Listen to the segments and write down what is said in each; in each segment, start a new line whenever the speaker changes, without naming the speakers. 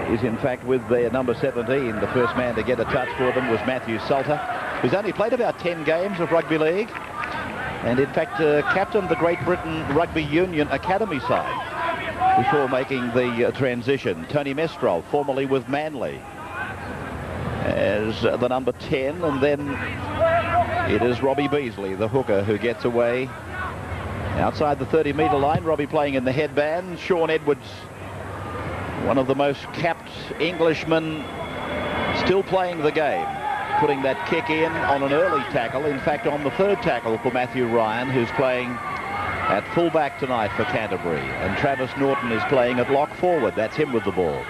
is in fact with their number 17. The first man to get a touch for them was Matthew Salter, who's only played about 10 games of rugby league, and in fact captained the Great Britain Rugby Union Academy side before making the transition. Tony Mestrov, formerly with Manly, as the number 10, and then it is Robbie Beasley, the hooker, who gets away outside the 30-metre line. Robbie playing in the headband. Sean Edwards, one of the most capped Englishmen, still playing the game, putting that kick in on an early tackle, in fact on the third tackle for Matthew Ryan, who's playing at full-back tonight for Canterbury, and Travis Norton is playing at lock forward. That's him with the ball.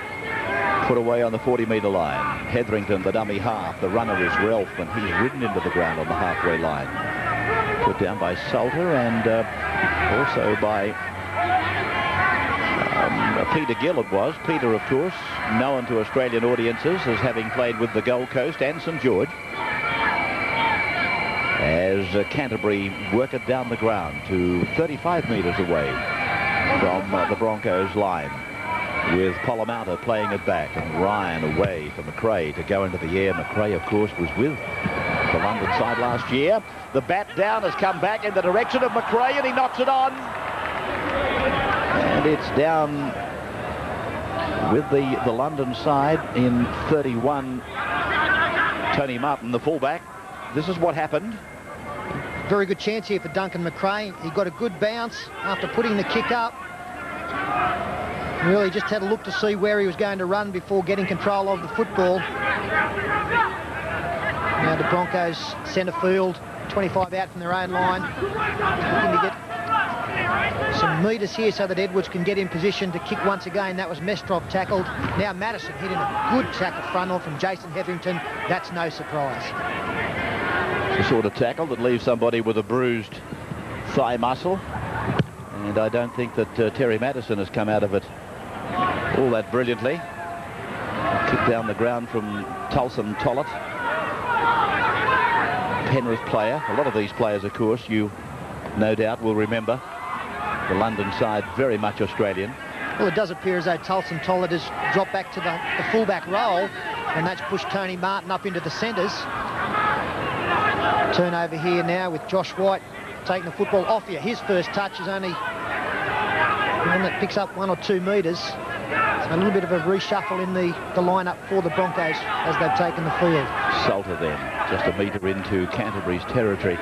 Put away on the 40-metre line. Hetherington, the dummy half. The runner is Ralph, and he's ridden into the ground on the halfway line. Put down by Salter, and also by Peter Gill it was. Peter, of course, known to Australian audiences as having played with the Gold Coast and St George. As Canterbury work it down the ground to 35 metres away from the Broncos line, with Polomata playing it back, and Ryan away for McRae to go into the air. McRae, of course, was with the London side last year. The bat down has come back in the direction of McRae, and he knocks it on. And it's down with the London side in 31. Tony Martin, the fullback. This is what happened.
Very good chance here for Duncan McRae. He got a good bounce after putting the kick up. Really just had a look to see where he was going to run before getting control of the football. Now the Broncos centre field, 25 out from their own line, looking to get some metres here so that Edwards can get in position to kick once again. That was Mestrov tackled. Now Madison hitting a good tackle front on from Jason Hetherington. That's no surprise.
It's the sort of tackle that leaves somebody with a bruised thigh muscle, and I don't think that Terry Madison has come out of it all that brilliantly. Kick down the ground from Tulson Tollett, Penrith player. A lot of these players, of course, you no doubt will remember. The London side very much Australian.
Well, it does appear as though Tulson Tollett has dropped back to the fullback role, and that's pushed Tony Martin up into the centres. Turnover here now with Josh White taking the football off you. His first touch is only one that picks up 1 or 2 metres. So a little bit of a reshuffle in the lineup for the Broncos as they've taken the field.
Salter then, just a metre into Canterbury's territory.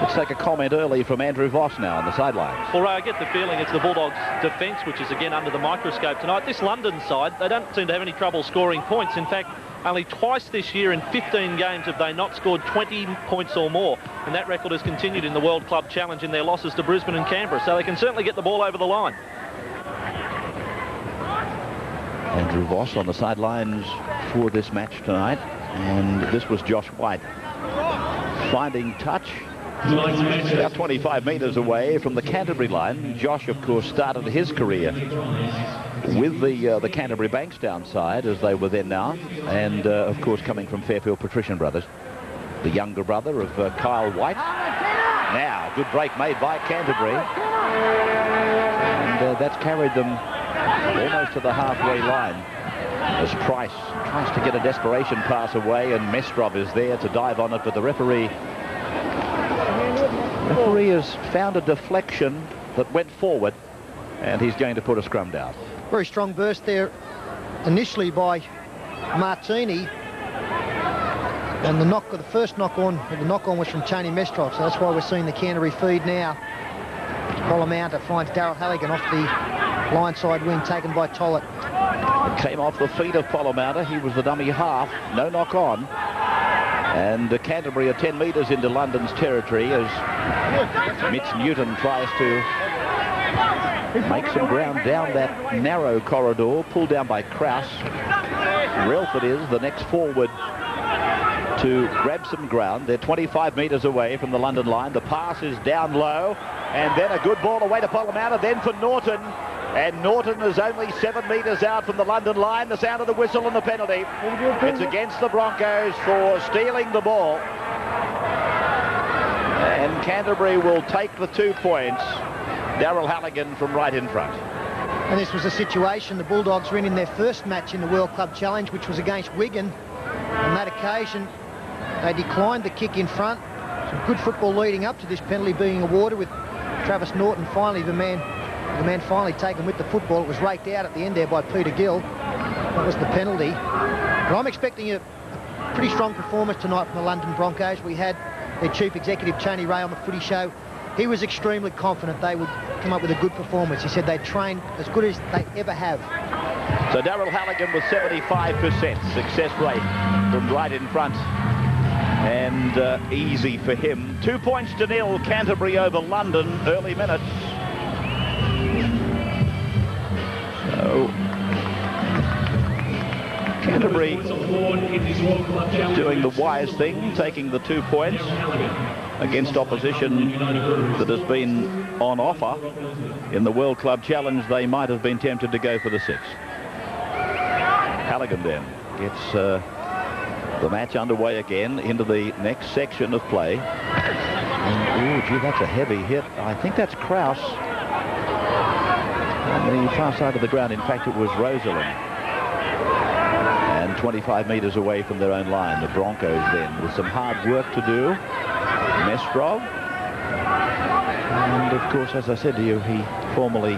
Let's take a comment early from Andrew Voss now on the sidelines.
Well, Ray, I get the feeling it's the Bulldogs' defence which is again under the microscope tonight. This London side, they don't seem to have any trouble scoring points. In fact, only twice this year in 15 games have they not scored 20 points or more. And that record has continued in the World Club Challenge in their losses to Brisbane and Canberra. So they can certainly get the ball over the line.
Andrew Voss on the sidelines for this match tonight. And this was Josh White finding touch about 25 metres away from the Canterbury line. Josh, of course, started his career with the Canterbury Bankstown side, as they were then now, and of course coming from Fairfield Patrician Brothers, the younger brother of Kyle White. Now, good break made by Canterbury, and that's carried them almost to the halfway line as Price tries to get a desperation pass away, and Mestrov is there to dive on it, but the referee has found a deflection that went forward, and he's going to put a scrum down.
Very strong burst there initially by Martini, and the first knock on was from Tony Mestrov, so that's why we're seeing the Canterbury feed now. Polomata finds Darryl Halligan off the line side wing, taken by Tollett.
It came off the feet of Polomata. He was the dummy half, no knock on. And Canterbury are 10 metres into London's territory as Mitch Newton tries to make some ground down that narrow corridor, pulled down by Krause. Relford is the next forward to grab some ground. They're 25 metres away from the London line. The pass is down low, and then a good ball away to Polomata, then for Norton. And Norton is only 7 metres out from the London line. The sound of the whistle and the penalty. It's against the Broncos for stealing the ball. And Canterbury will take the 2 points. Darryl Halligan from right in front.
And this was a situation the Bulldogs were in their first match in the World Club Challenge, which was against Wigan. On that occasion, they declined the kick in front. Some good football leading up to this penalty being awarded, with Travis Norton finally the man finally taken with the football. It was raked out at the end there by Peter Gill. That was the penalty. But I'm expecting a pretty strong performance tonight from the London Broncos. We had their Chief Executive, Tony Ray, on the Footy Show. He was extremely confident they would come up with a good performance. He said they'd trained as good as they ever have.
So Darryl Halligan with 75% success rate from right in front. And easy for him. 2-0 Canterbury over London, early minutes. So Canterbury doing the wise thing, taking the 2 points against opposition that has been on offer. In the World Club Challenge, they might have been tempted to go for the 6. Halligan then gets the match underway again into the next section of play. And, ooh, gee, that's a heavy hit. I think that's Kraus on the far side of the ground. In fact, it was Rosalind. And 25 metres away from their own line, the Broncos then, with some hard work to do. Mestrov. And, of course, as I said to you, he formerly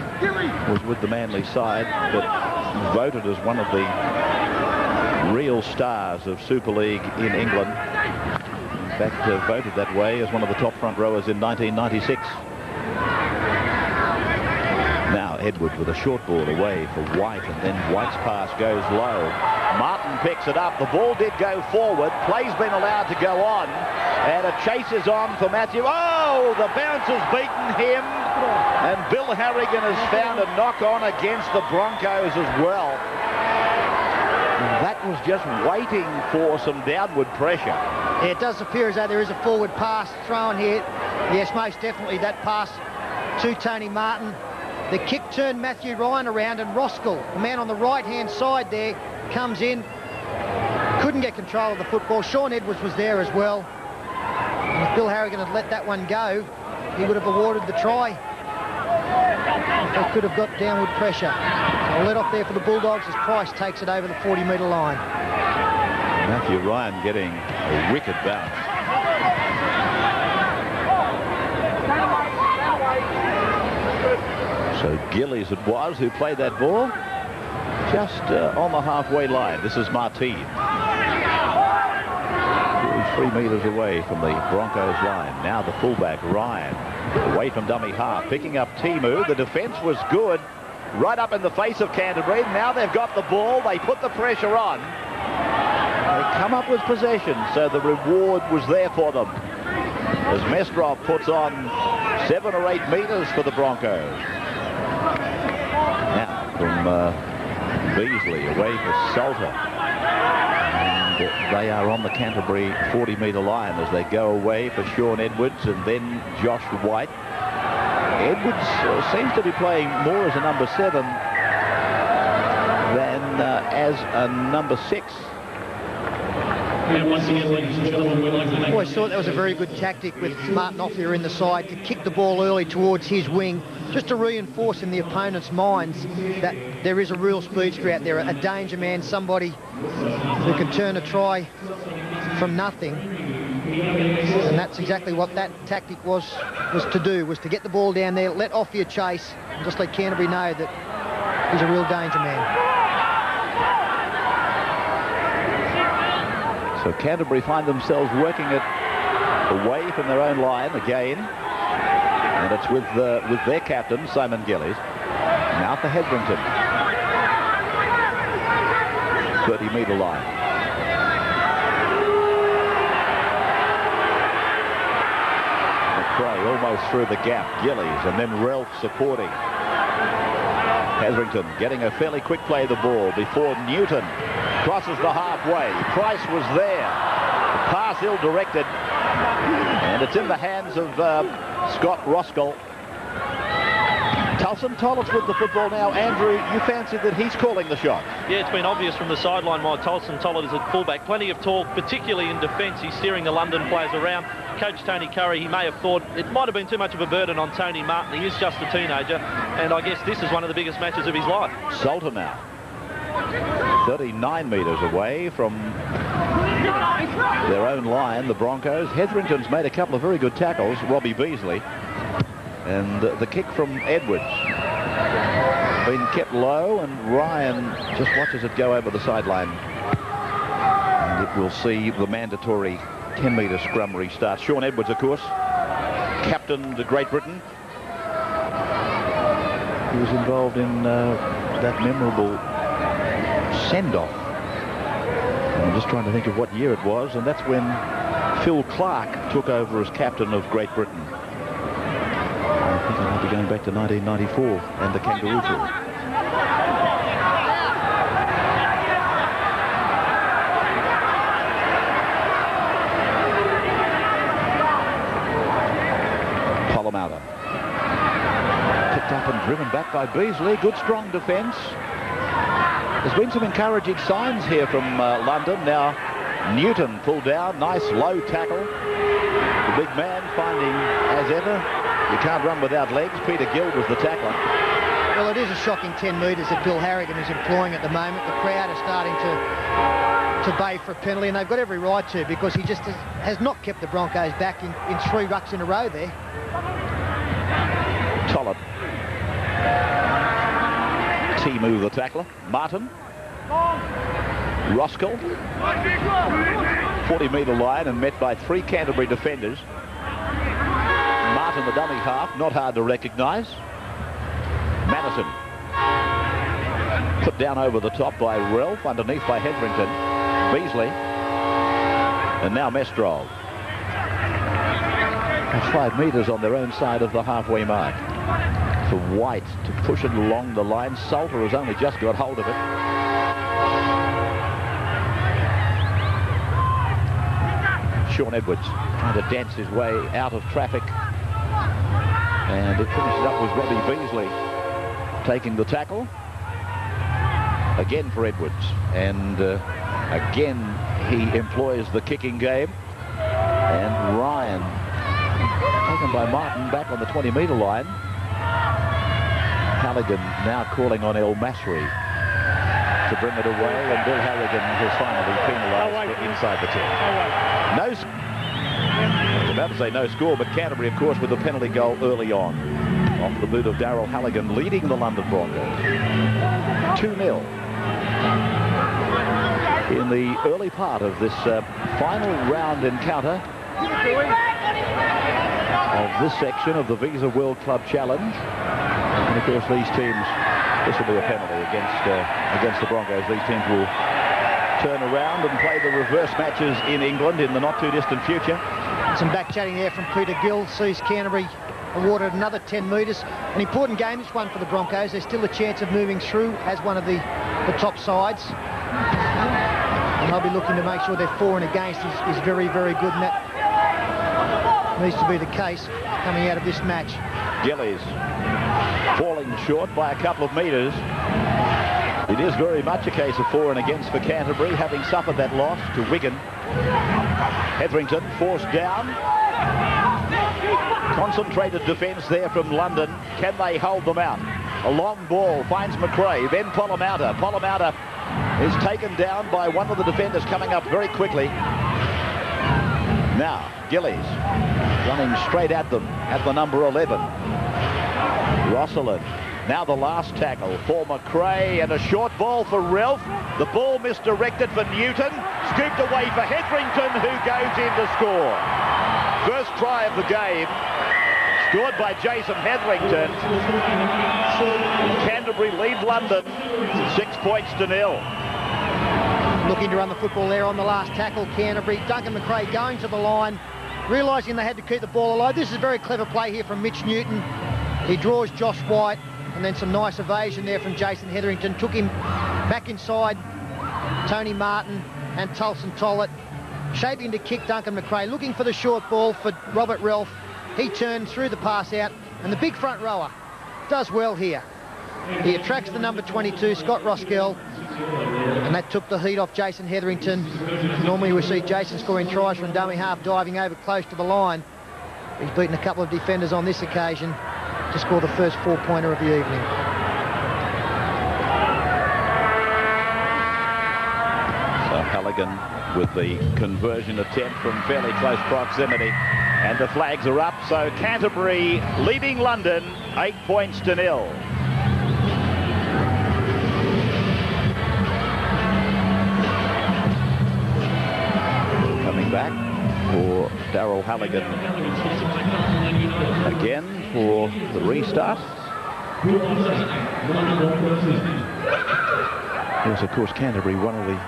was with the Manly side, but voted as one of the real stars of Super League in England. In fact, voted that way as one of the top front rowers in 1996. Now Edwards with a short ball away for White, and then White's pass goes low. Martin picks it up. The ball did go forward. Play's been allowed to go on, and a chase is on for Matthew. Oh, the bounce has beaten him, and Bill Harrigan has found a knock on against the Broncos as well. That was just waiting for some downward pressure.
Yeah, it does appear as though there is a forward pass thrown here. Yes, most definitely that pass to Tony Martin. The kick turned Matthew Ryan around, and Roskell, the man on the right-hand side there, comes in. Couldn't get control of the football. Sean Edwards was there as well. And if Bill Harrigan had let that one go, he would have awarded the try. They could have got downward pressure. So let off there for the Bulldogs as Price takes it over the 40-metre line.
Matthew Ryan getting a wicked bounce. So Gillies it was who played that ball just on the halfway line. This is Martin. 3 metres away from the Broncos line. Now the fullback, Ryan, away from dummy half, picking up Timu. The defence was good, right up in the face of Canterbury. Now they've got the ball. They put the pressure on. They come up with possession, so the reward was there for them. As Mestrov puts on 7 or 8 metres for the Broncos. Now from Beasley, away for Salter. They are on the Canterbury 40-metre line as they go away for Sean Edwards and then Josh White. Edwards seems to be playing more as a number 7 than as a number 6.
And once again, ladies and gentlemen, we'd like to thank...
I thought that was a very good tactic with Martin off there in the side to kick the ball early towards his wing, just to reinforce in the opponent's minds that there is a real speedster out there, a danger man, somebody who can turn a try from nothing. And that's exactly what that tactic was to do, was to get the ball down there, let off your chase, and just let Canterbury know that he's a real danger man.
So Canterbury find themselves working it away from their own line again. And it's with their captain, Simon Gillies. Now for Hetherington. 30-metre line. McRae almost through the gap. Gillies and then Ralph supporting. Hetherington getting a fairly quick play of the ball before Newton crosses the halfway. Price was there. The pass ill-directed. And it's in the hands of Scott Roskell. Tulson Tollett with the football now. Andrew, you fancy that he's calling the shot?
Yeah, it's been obvious from the sideline why Tulson Tollett is at fullback. Plenty of talk, particularly in defence. He's steering the London players around. Coach Tony Curry, he may have thought it might have been too much of a burden on Tony Martin. He is just a teenager, and I guess this is one of the biggest matches of his life.
Salter now, 39 metres away from their own line, the Broncos. Hetherington's made a couple of very good tackles, Robbie Beasley, and the kick from Edwards been kept low, and Ryan just watches it go over the sideline, and it will see the mandatory 10-metre scrum restart. Sean Edwards, of course, captained Great Britain. He was involved in that memorable send-off. I'm just trying to think of what year it was, and that's when Phil Clark took over as captain of Great Britain. I think I might be going back to 1994 and the Kangaroo Tour. Polomata. Picked up and driven back by Beasley. Good strong defence. There's been some encouraging signs here from London. Now Newton pulled down. Nice low tackle. The big man finding, as ever, you can't run without legs. Peter Gill was the tackler.
Well, it is a shocking 10 metres that Bill Harrigan is employing at the moment. The crowd is starting to bay for a penalty, and they've got every right to, because he just has not kept the Broncos back in 3 rucks in a row there.
Tollett. Timu the tackler. Martin. Roskell. 40-metre line and met by 3 Canterbury defenders. Martin, the dummy half, not hard to recognise. Madison. Put down over the top by Ralph, underneath by Hetherington. Beasley. And now Mestrol. That's 5 metres on their own side of the halfway mark. For White to push it along the line. Salter has only just got hold of it. Sean Edwards trying to dance his way out of traffic. And it finishes up with Robbie Beasley taking the tackle. Again for Edwards. And again he employs the kicking game. And Ryan, taken by Martin, back on the 20-metre line. Halligan now calling on El Masri to bring it away, and Bill Halligan has finally penalised inside the 10. I was about to say no score, but Canterbury, of course, with a penalty goal early on, off the boot of Darryl Halligan, leading the London Broncos 2-0 in the early part of this final round encounter of this section of the Visa World Club Challenge. And of course, these teams, this will be a penalty against the Broncos. These teams will turn around and play the reverse matches in England in the not too distant future.
Some back chatting there from Peter Gill. Sees Canterbury awarded another 10 metres. An important game, this one for the Broncos. There's still a chance of moving through as one of the top sides. And they'll be looking to make sure their for and against is very, very good, and that needs to be the case coming out of this match.
Gillies falling short by a couple of metres. It is very much a case of for and against for Canterbury, having suffered that loss to Wigan. Hetherington forced down. Concentrated defence there from London. Can they hold them out? A long ball finds McRae, then Polomata. Polomata is taken down by one of the defenders coming up very quickly. Now, Gillies running straight at them at the number 11. Rosalind. Now the last tackle for McRae, and a short ball for Ralph. The ball misdirected for Newton. Scooped away for Hetherington, who goes in to score. First try of the game, scored by Jason Hetherington. Canterbury lead London 6 points to 0.
Looking to run the football there on the last tackle, Canterbury. Duncan McRae going to the line, realising they had to keep the ball alive. This is a very clever play here from Mitch Newton. He draws Josh White, and then some nice evasion there from Jason Hetherington. Took him back inside Tony Martin and Tulson Tollett, shaping to kick Duncan McRae, looking for the short ball for Robert Ralph. He turned through the pass out, and the big front rower does well here. He attracts the number 22, Scott Roskell, And that took the heat off Jason Hetherington. Normally we see Jason scoring tries from dummy half, diving over close to the line. He's beaten a couple of defenders on this occasion to score the first 4-pointer of the evening.
So Halligan with the conversion attempt from fairly close proximity. And the flags are up, so Canterbury leading London 8 points to 0. Coming back for Darryl Halligan again for the restart. Yes, of course, Canterbury, one of the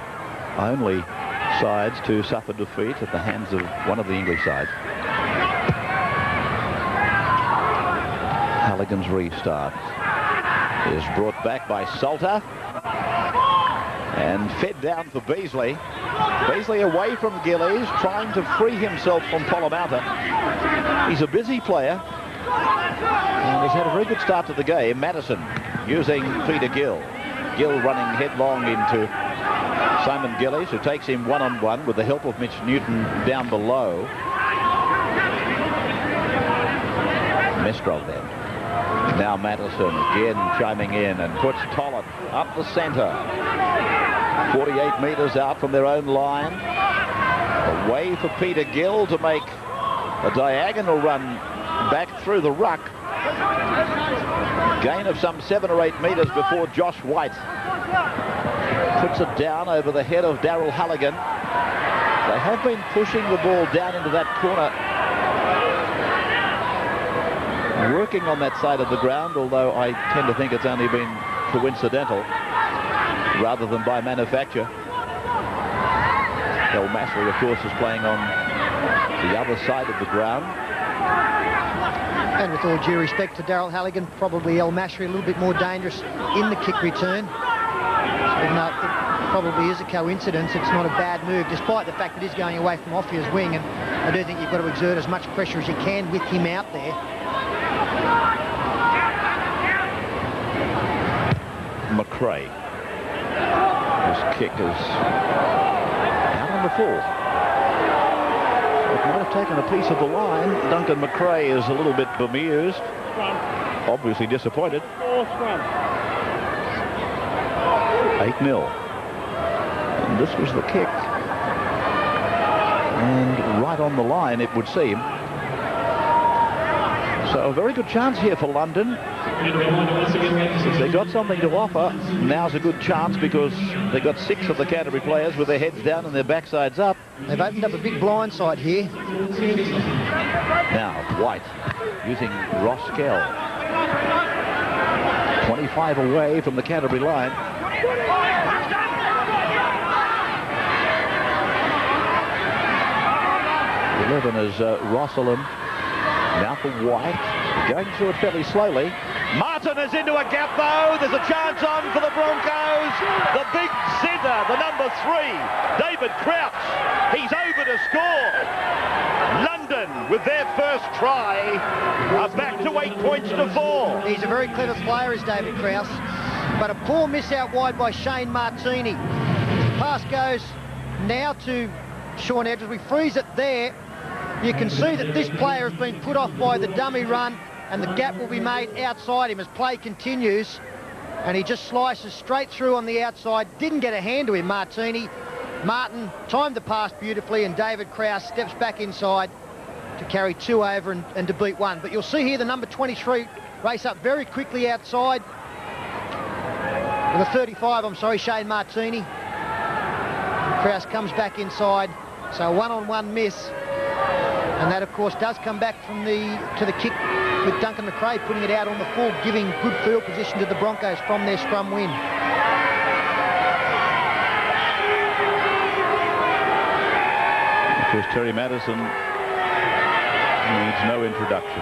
only sides to suffer defeat at the hands of one of the English sides. Halligan's restart is brought back by Salter and fed down for Beasley. Beasley away from Gillies, trying to free himself from Polomouta. He's a busy player and he's had a very good start to the game. Madison using Peter Gill. Gill running headlong into Simon Gillies, who takes him one-on-one with the help of Mitch Newton down below. Mestrov then. Now Madison again chiming in and puts Tollett up the centre. 48 metres out from their own line. Away for Peter Gill to make a diagonal run back through the ruck. Gain of some 7 or 8 metres before Josh White puts it down over the head of Darryl Halligan. They have been pushing the ball down into that corner, working on that side of the ground, although I tend to think it's only been coincidental rather than by manufacture. El Masri, of course, is playing on the other side of the ground.
And with all due respect to Darryl Halligan, probably El Masri a little bit more dangerous in the kick return. Even though it probably is a coincidence, it's not a bad move, despite the fact that he's going away from Offier's wing, and I do think you've got to exert as much pressure as you can with him out there.
McRae. His kick is out on the full. It might have taken a piece of the line. Duncan McRae is a little bit bemused, obviously disappointed. 8-0. And this was the kick. And right on the line, it would seem. So a very good chance here for London. If they got something to offer, now's a good chance because they got 6 of the Canterbury players with their heads down and their backsides up.
They've opened up a big blind side here.
Now White using Roskell. 25 away from the Canterbury line. 11 is Rosalind. Now for White, going through it fairly slowly. Martin is into a gap though. There's a chance on for the Broncos. The big centre, the number 3, David Crouch. He's over to score. London, with their first try, are back to 8 points to 4.
He's a very clever player, is David Krause. But a poor miss out wide by Shane Martini. Pass goes now to Sean Edwards. We freeze it there. You can see that this player has been put off by the dummy run, and the gap will be made outside him as play continues. And he just slices straight through on the outside. Didn't get a hand to him, Martini. Martin timed the pass beautifully, and David Krause steps back inside to carry 2 over and to beat 1. But you'll see here the number 23 race up very quickly outside. With a 35, Shane Martini. Krause comes back inside. So a one-on-one miss. And that, of course, does come back to the kick with Duncan McRae putting it out on the full, giving good field position to the Broncos from their scrum win.
Of course, Terry Madison needs no introduction.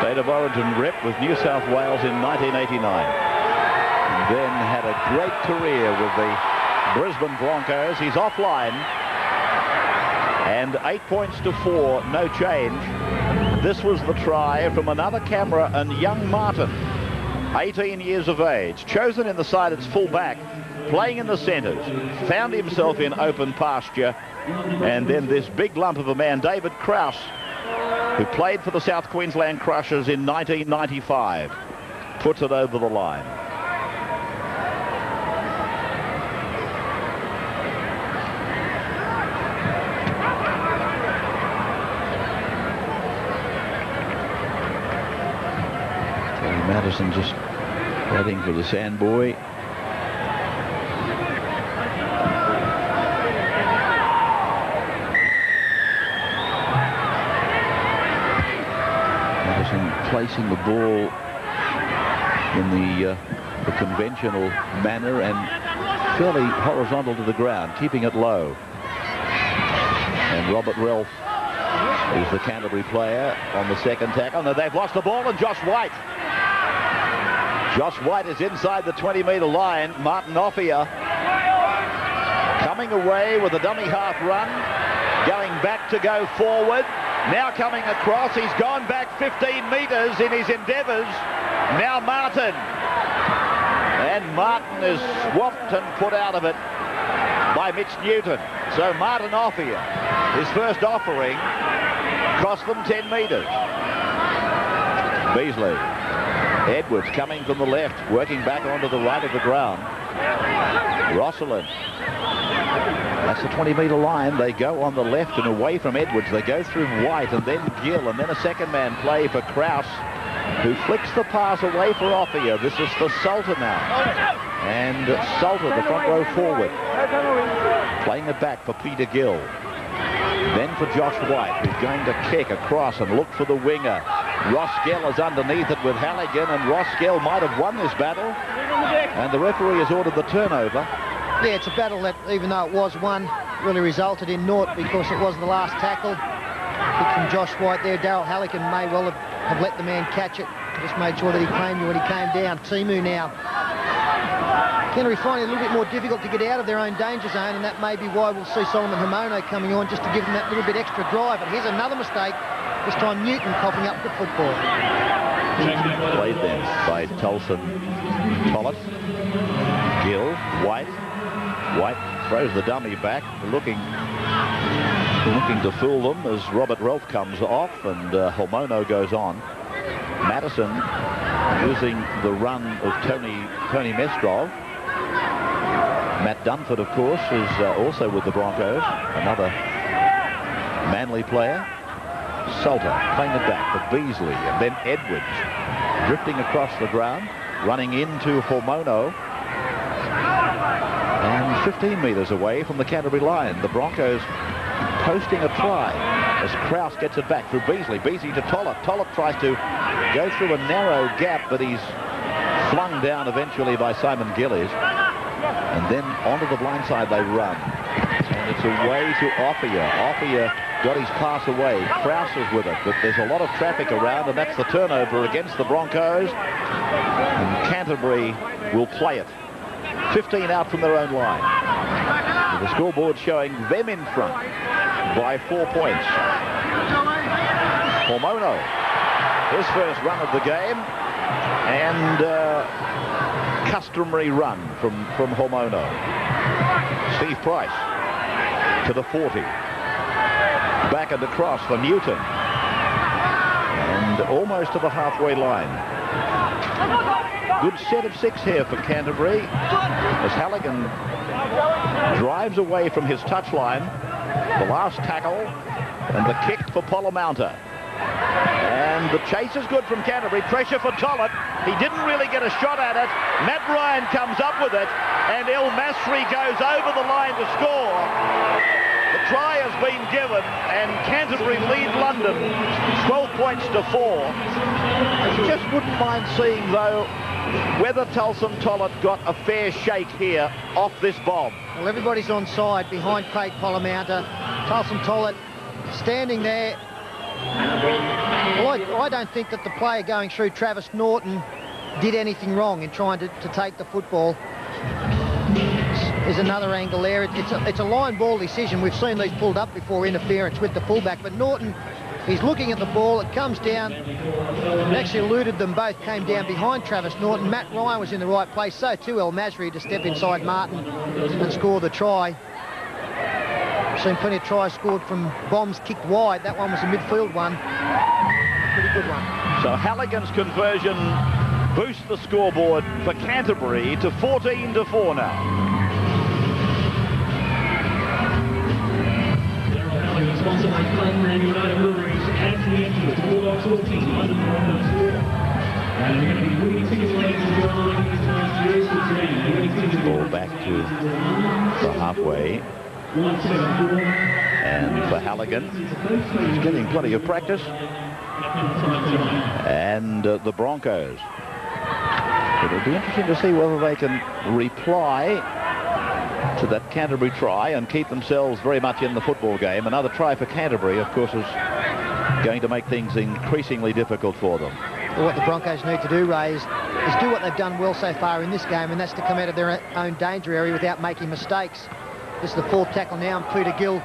State of Origin rep with New South Wales in 1989. And then had a great career with the Brisbane Broncos. He's offline. And 8 points to 4, no change. This was the try from another camera and young Martin. 18 years of age, chosen in the side as full-back, playing in the centres, found himself in open pasture, and then this big lump of a man, David Krause, who played for the South Queensland Crushers in 1995, puts it over the line. Madison just waiting for the sandboy. Madison placing the ball in the conventional manner and fairly horizontal to the ground, keeping it low. And Robert Ralph is the Canterbury player on the second tackle. No, they've lost the ball, and Josh White is inside the 20-metre line. Martin Offia coming away with a dummy half run, going back to go forward. Now coming across, he's gone back 15 metres in his endeavours. Now Martin. And Martin is swamped and put out of it by Mitch Newton. So Martin Offia, his first offering, cost them 10 metres. Beasley. Edwards coming from the left, working back onto the right of the ground. Rosalind. That's the 20-metre line. They go on the left and away from Edwards. They go through White and then Gill, and then a second-man play for Krause, who flicks the pass away for Offia. This is for Salter now. And Salter, the front row forward, playing it back for Peter Gill. Then for Josh White, who's going to kick across and look for the winger. Ross Gell is underneath it with Halligan, and Ross Gell might have won this battle. And the referee has ordered the turnover.
Yeah, it's a battle that, even though it was won, really resulted in naught because it was the last tackle. Kick from Josh White there. Darryl Halligan may well have let the man catch it. Just made sure that he claimed you when he came down. Timu now. Canterbury finding it a little bit more difficult to get out of their own danger zone, and that may be why we'll see Solomon Homono coming on just to give them that little bit extra drive. But here's another mistake. This time Newton coughing up the football.
Played then by Tolson, Tollett, Gill, White. White throws the dummy back, looking to fool them as Robert Ralph comes off, and Homono goes on. Madison using the run of Tony Mestrov. Matt Dunford, of course, is also with the Broncos, another Manly player. Salter playing it back for Beasley, and then Edwards drifting across the ground, running into Homono, and 15 metres away from the Canterbury line. The Broncos posting a try as Krause gets it back through Beasley. Beasley to Tollett. Tollett tries to go through a narrow gap, but he's flung down eventually by Simon Gillies. And then onto the blind side they run. And it's away to Offia. Offia got his pass away. Krause is with it, but there's a lot of traffic around, and that's the turnover against the Broncos. And Canterbury will play it. 15 out from their own line. With the scoreboard showing them in front by 4 points. Homono, his first run of the game, and customary run from Homono. Steve Price to the 40. Back and across for Newton. And almost to the halfway line. Good set of 6 here for Canterbury as Halligan drives away from his touchline. The last tackle and the kick for Polomouta. And the chase is good from Canterbury. Pressure for Tollett. He didn't really get a shot at it. Matt Ryan comes up with it, and El Masri goes over the line to score. The try has been given, and Canterbury lead London 12 points to 4. I just wouldn't mind seeing, though, whether Tulson Tollett got a fair shake here off this bomb.
Well, everybody's on side behind Craig Polomouta. Tulson Tollett standing there. Well, I don't think that the player going through Travis Norton did anything wrong in trying to take the football. There's another angle there. It's a line ball decision. We've seen these pulled up before, interference with the fullback, but Norton He's looking at the ball. It comes down. It actually eluded them both. Came down behind Travis Norton. Matt Ryan was in the right place. So too El Masri to step inside Martin and score the try. I've seen plenty of tries scored from bombs kicked wide. That one was a midfield one. Pretty good one.
So Halligan's conversion boosts the scoreboard for Canterbury to 14-4 now.
Sponsored by Clan and United Breweries, Anthony Andrews, the Bulldogs 14, London Broncos 4. And we're going to be winning tickets, ladies and gentlemen.
Ball back to the halfway. And for Halligan, he's getting plenty of practice. And the Broncos. It'll be interesting to see whether they can reply to that Canterbury try and keep themselves very much in the football game. Another try for Canterbury, of course, is going to make things increasingly difficult for them.
Well, what the Broncos need to do, Ray, is do what they've done well so far in this game, and that's to come out of their own danger area without making mistakes. This is the fourth tackle now, and Peter Gill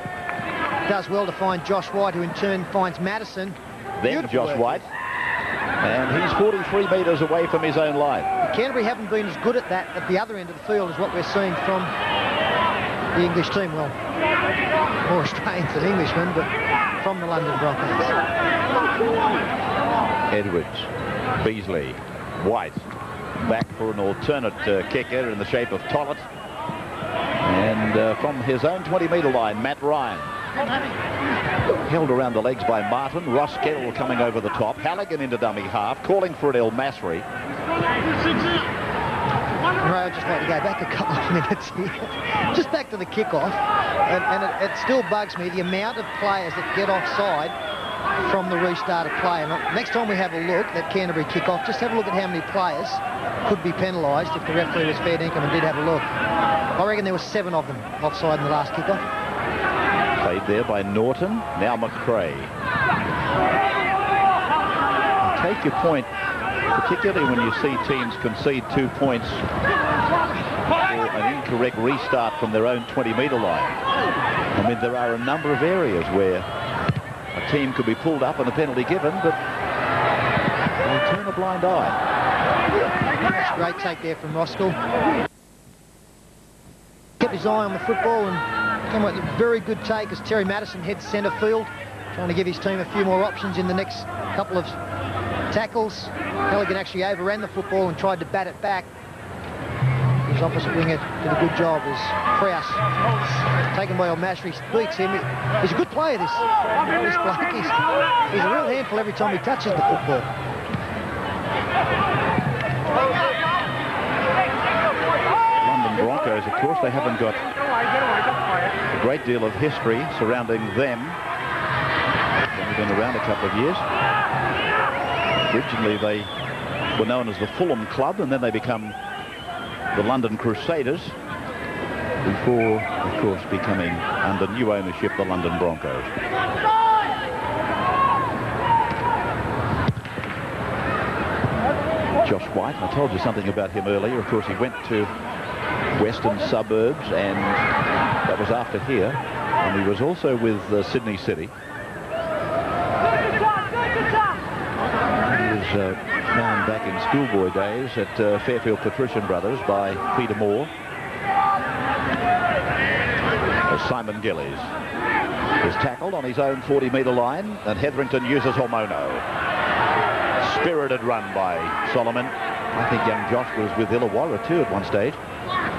does well to find Josh White, who in turn finds Madison.
Then
Beautiful
Josh
work.
White. And he's 43 metres away from his own line.
Canterbury haven't been as good at that at the other end of the field as what we're seeing from the English team. Well, more Australians than Englishmen, but from the London Broncos.
Edwards, Beasley, White, back for an alternate kicker in the shape of Tollett. And from his own 20-metre line, Matt Ryan. Held around the legs by Martin. Ross Kettle coming over the top. Halligan into dummy half, calling for an El Masri.
Ray, I'd just like to go back a couple of minutes here. Just back to the kickoff. And it still bugs me, the amount of players that get offside from the restarted play. And next time we have a look at Canterbury kickoff, just have a look at how many players could be penalised if the referee was fair dinkum and did have a look. I reckon there were 7 of them offside in the last kickoff.
Played there by Norton, now McRae. I take your point, particularly when you see teams concede 2 points for an incorrect restart from their own 20-metre line. I mean, there are a number of areas where a team could be pulled up and a penalty given, but they turn a blind eye.
That's a great take there from Roskell. Kept his eye on the football and came out with a very good take as Terry Madison heads centre field, trying to give his team a few more options in the next couple of tackles. Halligan actually overran the football and tried to bat it back. His opposite winger did a good job as Krause, taken by El Masri, beats him. He's a good player, this bloke. He's a real handful every time he touches the football.
London Broncos, of course, they haven't got a great deal of history surrounding them. They've been around a couple of years. Originally, they were known as the Fulham Club, and then they become the London Crusaders, before, of course, becoming, under new ownership, the London Broncos. Josh White, I told you something about him earlier. Of course, he went to Western Suburbs, and that was after here. And he was also with Sydney City. He was known back in schoolboy days at Fairfield Patrician Brothers by Peter Moore. Simon Gillies is tackled on his own 40-metre line, and Hetherington uses Hormono. Spirited run by Solomon. I think young Josh was with Illawarra too at one stage.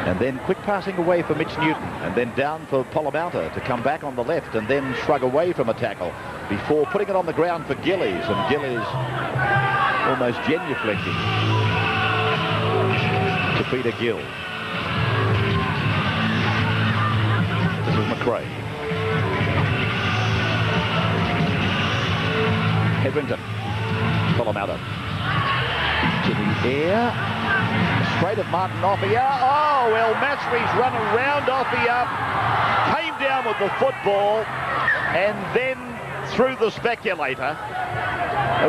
And then quick passing away for Mitch Newton, and then down for Polomauta to come back on the left and then shrug away from a tackle before putting it on the ground for Gillies, and Gillies almost genuflecting to Peter Gill. This is McRae. Hetherington. Polomauta to the air. Straight at Martin Offia. Oh, El Masri's run around Offia. Came down with the football and then through the speculator.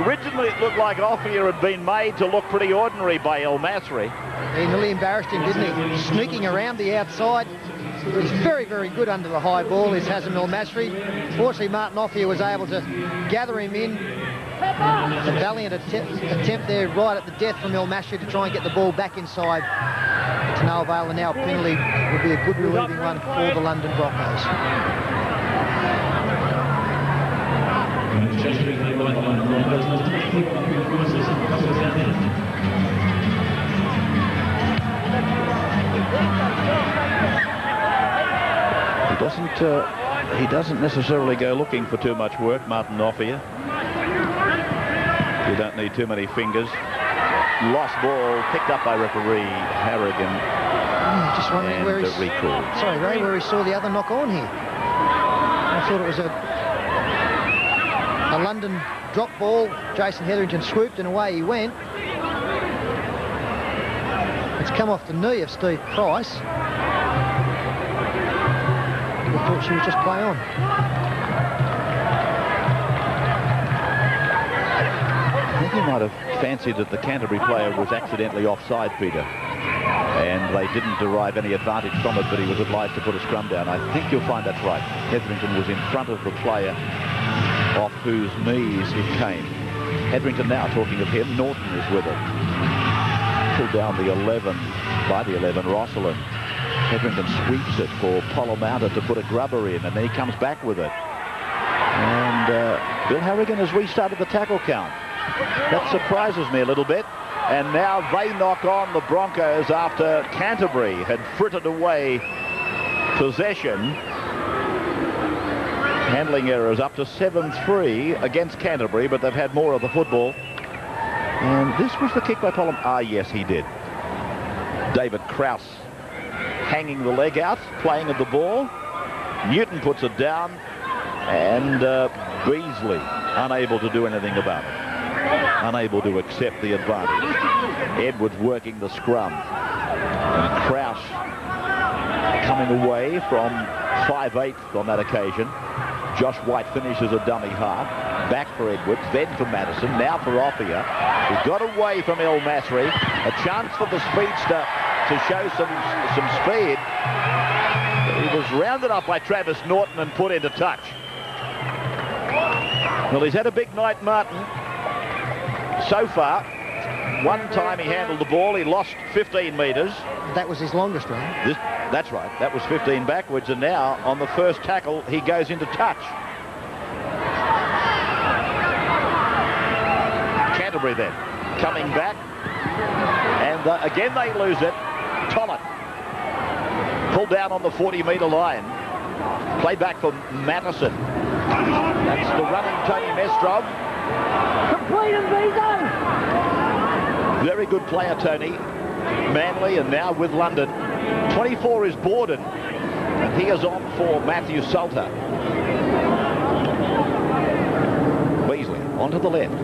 Originally it looked like Offia had been made to look pretty ordinary by El Masri.
He nearly embarrassed him, didn't he? Sneaking around the outside. He's very, very good under the high ball, is Hazem El Masri. Fortunately, Martin Offia was able to gather him in. A valiant attempt there right at the death from El Masri to try and get the ball back inside. To no avail, and now a penalty would be a good relieving one for the London Broncos.
He doesn't necessarily go looking for too much work, Martin Offia. You don't need too many fingers. Lost ball picked up by referee Harrigan.
Just wondering where he's...
recalled.
Sorry, Ray, where he saw the other knock on here. I thought it was a London drop ball. Jason Hetherington swooped and away he went. It's come off the knee of Steve Price. I thought she was just play on.
I think he might have fancied that the Canterbury player was accidentally offside, Peter. And they didn't derive any advantage from it, but he was obliged to put a scrum down. I think you'll find that's right. Hetherington was in front of the player off whose knees it came. Hetherington now, talking of him, Norton is with it. Pulled down the 11, by the 11, Rosalind. Hetherington sweeps it for Polomouta to put a grubber in, and then he comes back with it. And Bill Harrigan has restarted the tackle count. That surprises me a little bit. And now they knock on the Broncos after Canterbury had frittered away possession. Handling errors up to 7-3 against Canterbury, but they've had more of the football. And this was the kick by Polom. Ah, yes, he did. David Krause hanging the leg out, playing at the ball. Newton puts it down, and Beasley unable to do anything about it. Unable to accept the advantage. Edwards working the scrum. And Krause coming away from 5/8 on that occasion. Josh White finishes a dummy half. Back for Edwards, then for Madison, now for Offia. He got away from El Masri. A chance for the speedster to show some speed. He was rounded up by Travis Norton and put into touch. Well, he's had a big night, Martin. So far, one time he handled the ball, he lost 15 metres.
That was his longest run.
That's right, that was 15 backwards, and now on the first tackle he goes into touch. Canterbury then, coming back, and again they lose it. Tollett, pulled down on the 40-metre line. Play back for Madison. That's the running Tony Mestrov.
Complete him, Bezo!
Very good player, Tony. Manly, and now with London. 24 is Borden, and he is on for Matthew Salter. Beasley onto the left.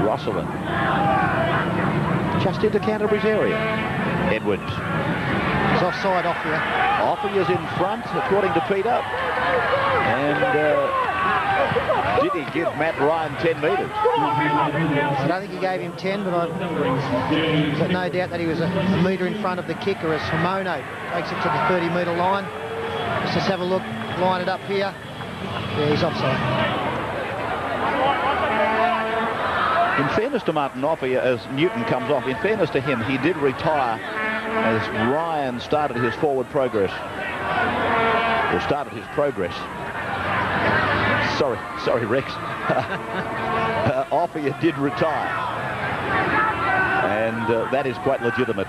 Rosalind. Just into Canterbury's area. Edwards.
He's offside, Offia.
Offia's in front, according to Peter. And did he give Matt Ryan 10 metres?
I don't think he gave him 10, but I've got no doubt that he was a metre in front of the kicker as Himono takes it to the 30-metre line. Let's just have a look, line it up here. Yeah, he's offside.
In fairness to Martin Offia, as Newton comes off, in fairness to him, he did retire as Ryan started his forward progress. Or started his progress. Sorry, Rex. Offia did retire. And that is quite legitimate.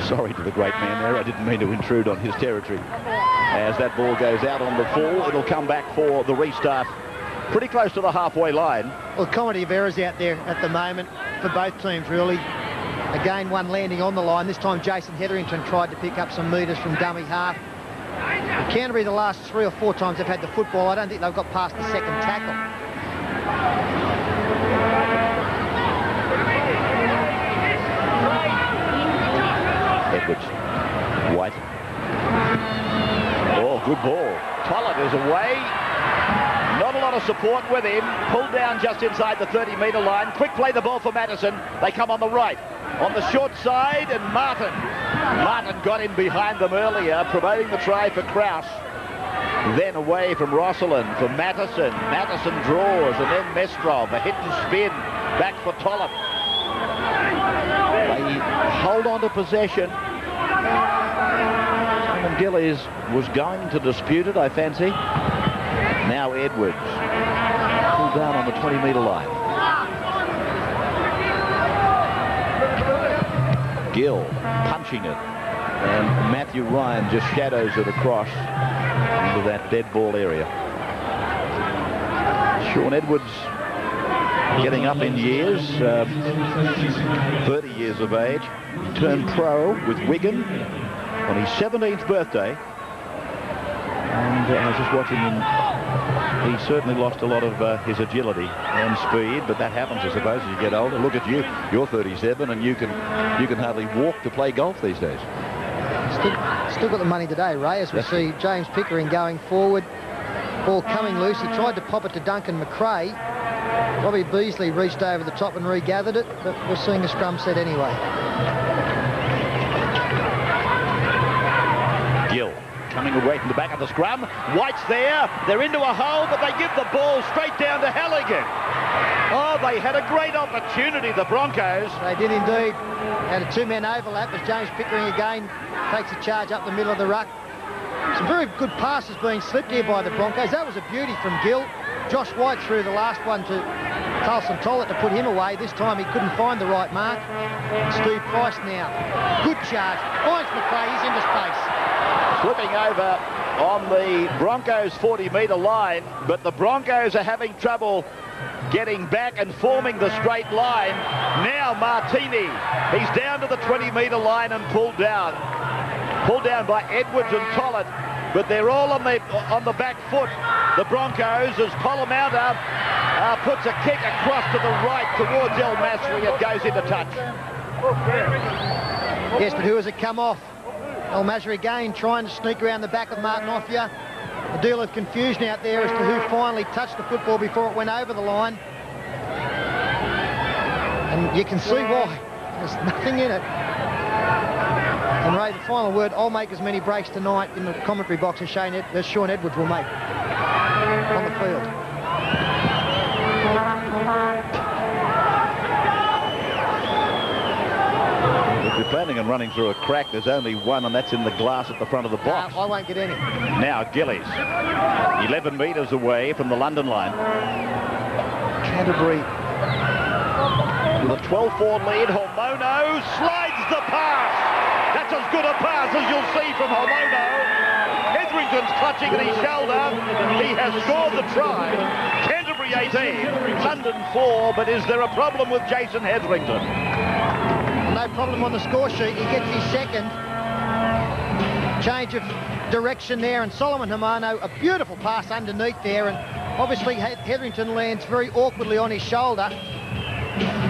Sorry to the great man there. I didn't mean to intrude on his territory. As that ball goes out on the full, it'll come back for the restart. Pretty close to the halfway line.
Well, comedy of errors out there at the moment for both teams, really. Again, one landing on the line. This time, Jason Hetherington tried to pick up some metres from dummy half. Canterbury, the last 3 or 4 times they've had the football, I don't think they've got past the second tackle.
Edwards. White. Oh, good ball. Tollett is away. Not a lot of support with him. Pulled down just inside the 30-metre line. Quick play the ball for Madison. They come on the right. On the short side, and Martin got in behind them earlier, promoting the try for Kraus. Then away from Rosalind for Mattison. Mattison draws, and then Mestrov, a hit and spin. Back for Tollett. They hold on to possession. And Gillies was going to dispute it, I fancy. Now Edwards. Pulled down on the 20-metre line. Gill punching it. And Matthew Ryan just shadows it across into that dead ball area. Sean Edwards getting up in years, 30 years of age. He turned pro with Wigan on his 17th birthday. And I was just watching him. He certainly lost a lot of his agility and speed, but that happens, I suppose, as you get older. Look at you. You're 37 and you can hardly walk to play golf these days.
Still got the money today, Ray, as we see James Pickering going forward. Ball coming loose. He tried to pop it to Duncan McRae. Robbie Beasley reached over the top and regathered it, but we're seeing a scrum set anyway.
Gill coming away from the back of the scrum. White's there. They're into a hole, but they give the ball straight down to Halligan. Oh, they had a great opportunity, the Broncos.
They did indeed. Had a two-man overlap as James Pickering again takes a charge up the middle of the ruck. Some very good passes being slipped here by the Broncos. That was a beauty from Gill. Josh White threw the last one to Carlson Tollett to put him away. This time he couldn't find the right mark. Steve Price now. Good charge. Finds McRae. He's into space.
Slipping over on the Broncos 40-metre line, but the Broncos are having trouble getting back and forming the straight line. Now Martini. He's down to the 20-metre line and pulled down. Pulled down by Edwards and Tollett, but they're all on the back foot. The Broncos, as Polomouta puts a kick across to the right towards El Masri. It goes into touch.
Yes, but who has it come off? El Masri again trying to sneak around the back of Martin Offia. A deal of confusion out there as to who finally touched the football before it went over the line. And you can see why. There's nothing in it. And Ray, the final word, I'll make as many breaks tonight in the commentary box as Sean Edwards will make on the field.
If you're planning on running through a crack, there's only one, and that's in the glass at the front of the box.
No, I won't get any.
Now Gillies, 11 metres away from the London line. Canterbury with a 12-4 lead. Hormono slides the pass. That's as good a pass as you'll see from Hormono. Hetherington's clutching at his shoulder. He has scored the try. Canterbury 18, London 4, but is there a problem with Jason Hetherington?
No problem on the score sheet. He gets his second. Change of direction there, and Solomon Hormono, a beautiful pass underneath there, and obviously Hetherington lands very awkwardly on his shoulder.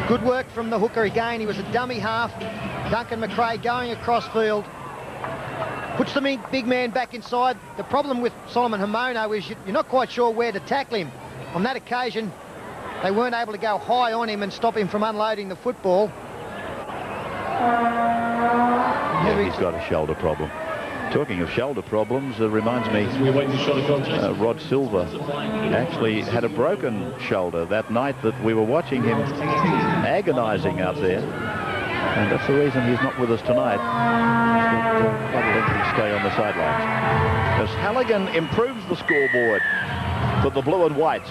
Good work from the hooker again. He was a dummy half. Duncan McRae going across field. Puts the big man back inside. The problem with Solomon Hormono is you're not quite sure where to tackle him. On that occasion, they weren't able to go high on him and stop him from unloading the football.
Yeah, he's got a shoulder problem. Talking of shoulder problems, it reminds me Rod Silver actually had a broken shoulder that night that we were watching him agonising out there. And that's the reason he's not with us tonight. He'll stay on the sidelines. As Halligan improves the scoreboard for the blue and whites.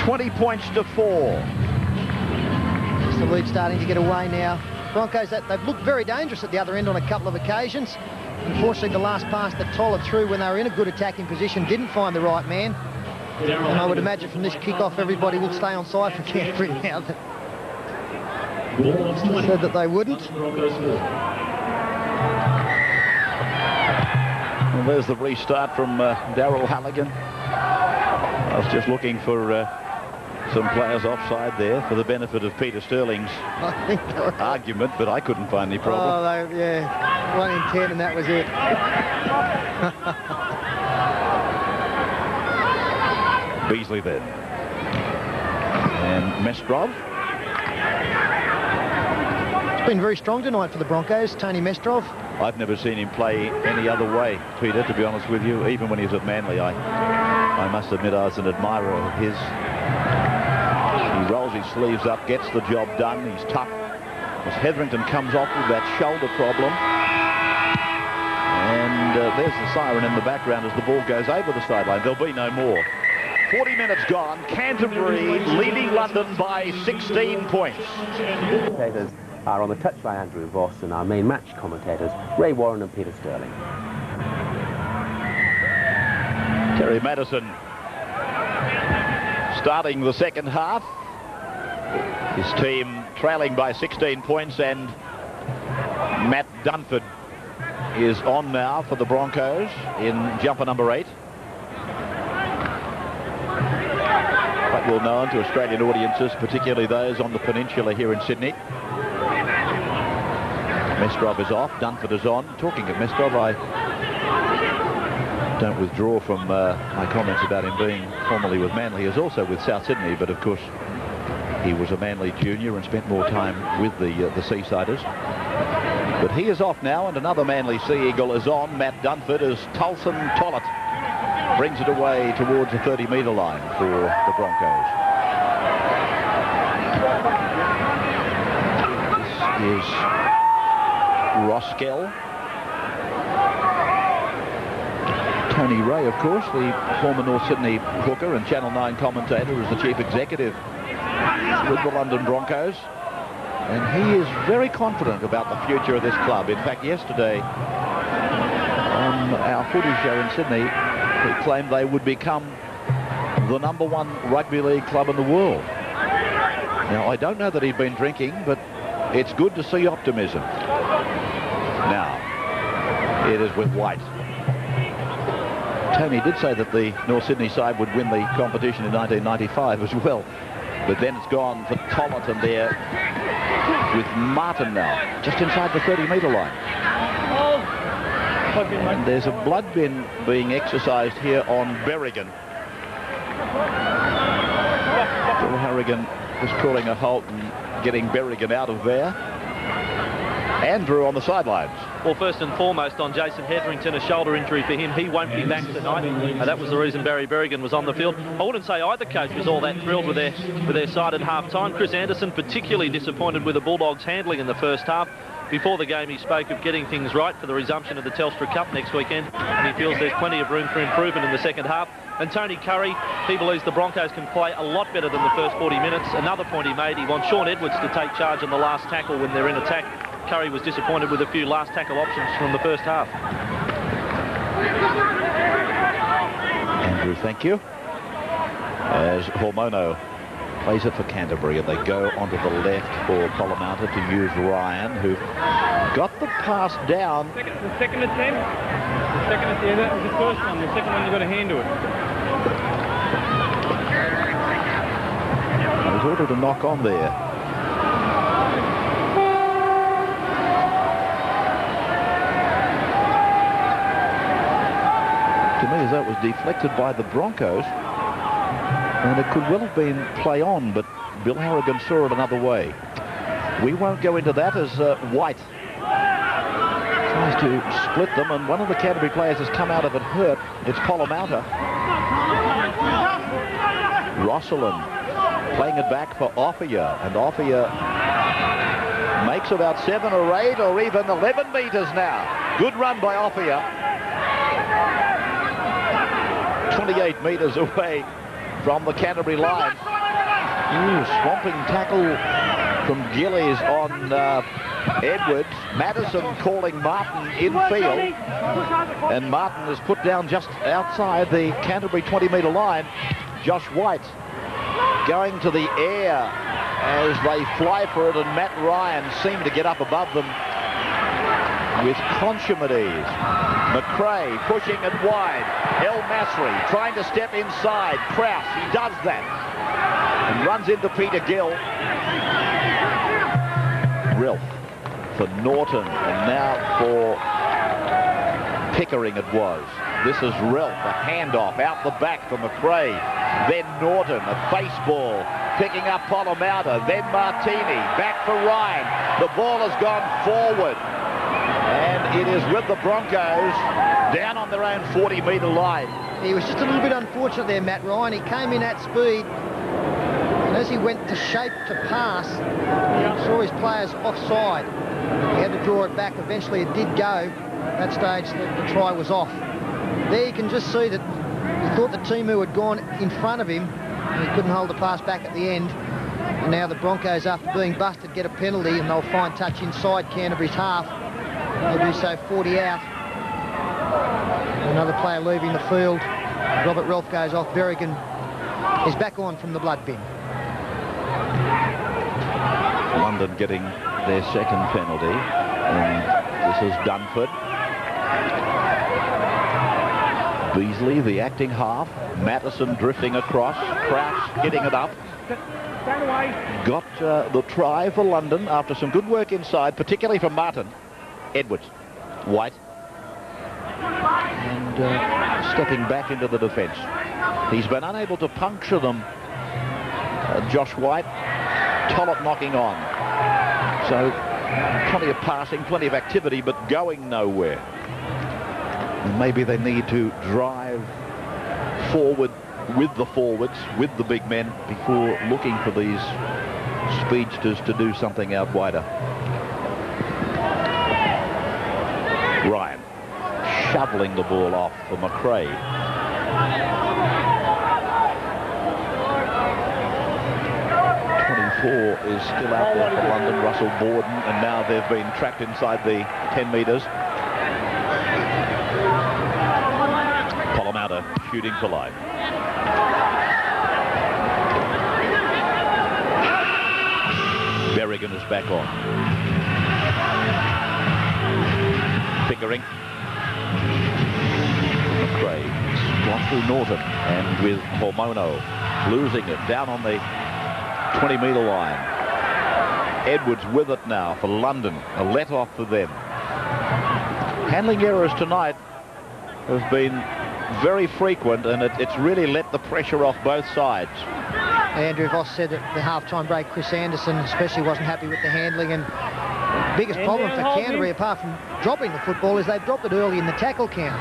20 points to 4.
It's the lead starting to get away now. Broncos, they've looked very dangerous at the other end on a couple of occasions. Unfortunately, the last pass that Tollett threw when they were in a good attacking position didn't find the right man. And I would imagine from this kick-off, everybody will stay on side for Canterbury now. That said that they wouldn't.
Well, there's the restart from Darryl Halligan. I was just looking for some players offside there for the benefit of Peter Sterling's argument, but I couldn't find any problem.
Oh, yeah, 1 in 10, and that was it.
Beasley then. And Mestrov.
It's been very strong tonight for the Broncos, Tony Mestrov.
I've never seen him play any other way, Peter, to be honest with you. Even when he was at Manly, I must admit I was an admirer of his. He rolls his sleeves up, gets the job done. He's tough. As Hetherington comes off with that shoulder problem. And there's the siren in the background as the ball goes over the sideline. There'll be no more. 40 minutes gone. Canterbury leading London by 16 points.
Commentators are on the touchline Andrew Voss, and our main match commentators Ray Warren and Peter Sterling.
Terry Madison starting the second half. His team trailing by 16 points, and Matt Dunford is on now for the Broncos in jumper number 8. Quite well known to Australian audiences, particularly those on the peninsula here in Sydney. Mestrov is off, Dunford is on. Talking of Mestrov, I don't withdraw from my comments about him being formerly with Manly. He is also with South Sydney, but of course he was a Manly junior and spent more time with the Seasiders. But he is off now, and another Manly Sea Eagle is on. Matt Dunford as Tulson Tollett brings it away towards the 30-metre line for the Broncos. This is Roskell. Tony Ray, of course, the former North Sydney hooker and Channel 9 commentator, is the chief executive with the London Broncos. And he is very confident about the future of this club. In fact, yesterday on our footy show in Sydney, he claimed they would become the #1 rugby league club in the world. Now, I don't know that he'd been drinking, but it's good to see optimism. Now, it is with White. Tony did say that the North Sydney side would win the competition in 1995 as well. But then it's gone for Tollett, and there with Martin now, just inside the 30-metre line. And there's a blood bin being exercised here on Berrigan. Bill Harrigan was calling a halt and getting Berrigan out of there. Andrew on the sidelines.
Well, first and foremost on Jason Hetherington, a shoulder injury for him. He won't be back tonight. That was the reason Barry Berrigan was on the field. I wouldn't say either coach was all that thrilled with their side at half-time. Chris Anderson particularly disappointed with the Bulldogs' handling in the first half. Before the game, he spoke of getting things right for the resumption of the Telstra Cup next weekend, and he feels there's plenty of room for improvement in the second half. And Tony Curry, he believes the Broncos can play a lot better than the first 40 minutes. Another point he made, he wants Sean Edwards to take charge on the last tackle when they're in attack. Curry was disappointed with a few last tackle options from the first half.
Andrew, thank you. As Hormono plays it for Canterbury, and they go onto the left for Polomata to use Ryan, who got the pass down.
The second attempt, that was the first one. The second one, you got a hand to it.
He was ordered to knock on there. To me, as that was deflected by the Broncos, and it could well have been play on, but Bill Harrigan saw it another way. We won't go into that as White tries to split them, and one of the Canterbury players has come out of it hurt. It's Polomata. Rosalind playing it back for Offia, and Offia makes about 7 or 8 or even 11 metres now. Good run by Offia. 28 metres away from the Canterbury line. Swamping tackle from Gillies on Edwards. Madison calling Martin infield, and Martin is put down just outside the Canterbury 20-metre line. Josh White going to the air as they fly for it, and Matt Ryan seemed to get up above them with consummate ease. McRae pushing it wide. El Masri trying to step inside. Krause, he does that and runs into Peter Gill. Rilf for Norton, and now for Pickering it was. This is Rilf, a handoff out the back for McRae. then Norton, a baseball, picking up Polomauta, then Martini, back for Ryan. The ball has gone forward, and it is with the Broncos down on their own 40-metre line.
He was just a little bit unfortunate there, Matt Ryan. He came in at speed, and as he went to shape to pass, he saw his players offside. He had to draw it back. Eventually it did go. At that stage, the try was off. There you can just see that he thought the team who had gone in front of him, and he couldn't hold the pass back at the end. And now the Broncos, after being busted, get a penalty, and they'll find touch inside Canterbury's half. They'll do so 40 out. Another player leaving the field. Robert Relf goes off. Berrigan is back on from the blood bin.
London getting their second penalty, and this is Dunford. Beasley, the acting half. Mattison drifting across. Crouch getting it up. Got the try for London after some good work inside, particularly from Martin. Edwards. White. And stepping back into the defence. He's been unable to puncture them. Josh White. Tollett knocking on. So plenty of passing, plenty of activity, but going nowhere. And maybe they need to drive forward with the forwards, with the big men, before looking for these speedsters to do something out wider. Ryan shoveling the ball off for McRae. Is still out there for London, Russell Borden, and now they've been trapped inside the 10 metres. Polomauta shooting for life. Berrigan is back on. Pickering. McRae gone through Norton, and with Hormono losing it down on the 20-metre line. Edwards with it now for London. A let-off for them. Handling errors tonight have been very frequent, and it's really let the pressure off both sides.
Andrew Voss said at the half-time break, Chris Anderson especially wasn't happy with the handling, and the biggest problem for Canterbury, apart from dropping the football, is they've dropped it early in the tackle count.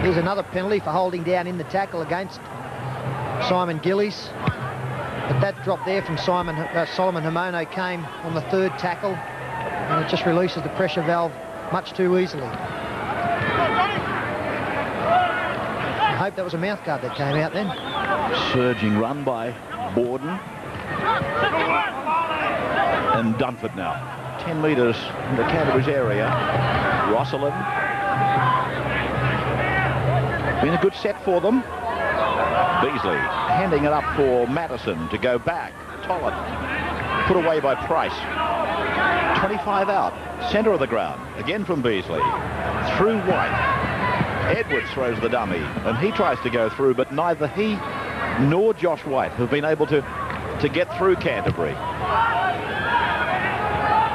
Here's another penalty for holding down in the tackle against Simon Gillies. But that drop there from Solomon Hormono came on the third tackle, and it just releases the pressure valve much too easily. I hope that was a mouthguard that came out then.
Surging run by Borden. And Dunford now. 10 metres into Canterbury's area. Rosalind. Been a good set for them. Beasley handing it up for Mattison to go back. Tollett put away by Price. 25 out. Centre of the ground. Again from Beasley. Through White. Edwards throws the dummy, and he tries to go through, but neither he nor Josh White have been able to get through Canterbury.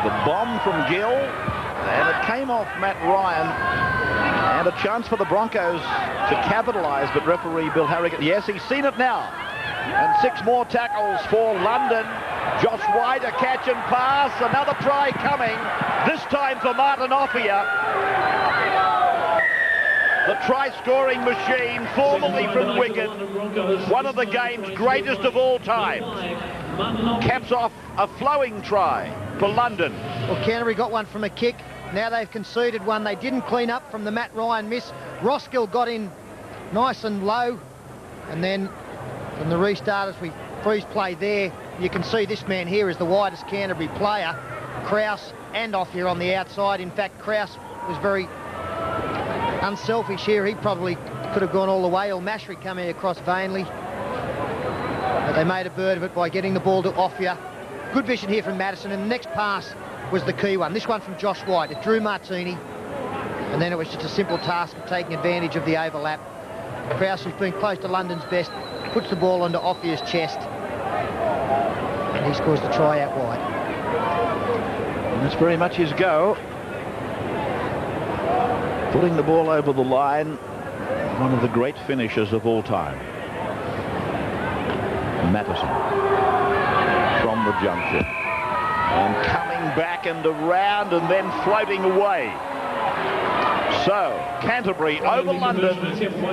The bomb from Gill, and it came off Matt Ryan. And a chance for the Broncos to capitalise, but referee Bill Harrigan, yes, he's seen it now. And 6 more tackles for London. Josh White, a catch and pass, another try coming, this time for Martin Offia. The try-scoring machine, formerly from Wigan, one of the game's greatest of all time. Caps off a flowing try for London.
Well, Canterbury got one from a kick. Now they've conceded one. They didn't clean up from the Matt Ryan miss. Roskill got in nice and low. And then from the restart, as we freeze play there, you can see this man here is the widest Canterbury player. Krause and Offia on the outside. In fact, Krause was very unselfish here. He probably could have gone all the way. Mashry coming across vainly. But they made a bird of it by getting the ball to Offia. Good vision here from Mattison, and the next pass was the key one. This one from Josh White. It drew Martini, and then it was just a simple task of taking advantage of the overlap. Krause, who's been close to London's best, puts the ball onto Offia's chest, and he scores the try out wide.
And that's very much his go. Putting the ball over the line, one of the great finishers of all time. Matheson from the junction. And coming back and around and then floating away. So, Canterbury over London,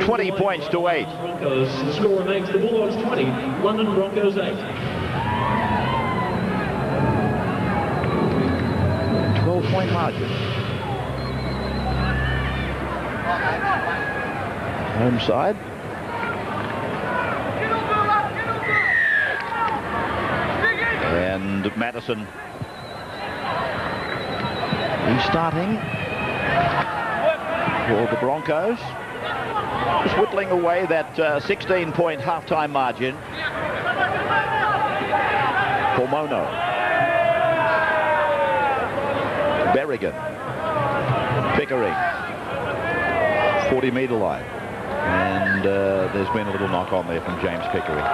20 points to 8.
Broncos. The score remains the Bulldogs 20, London Broncos 8.
12-point margin. Home side. And Matheson. He's starting for the Broncos. Just whittling away that 16-point half-time margin for Mono. Berrigan. Pickering. 40-metre line. And there's been a little knock on there from James Pickering.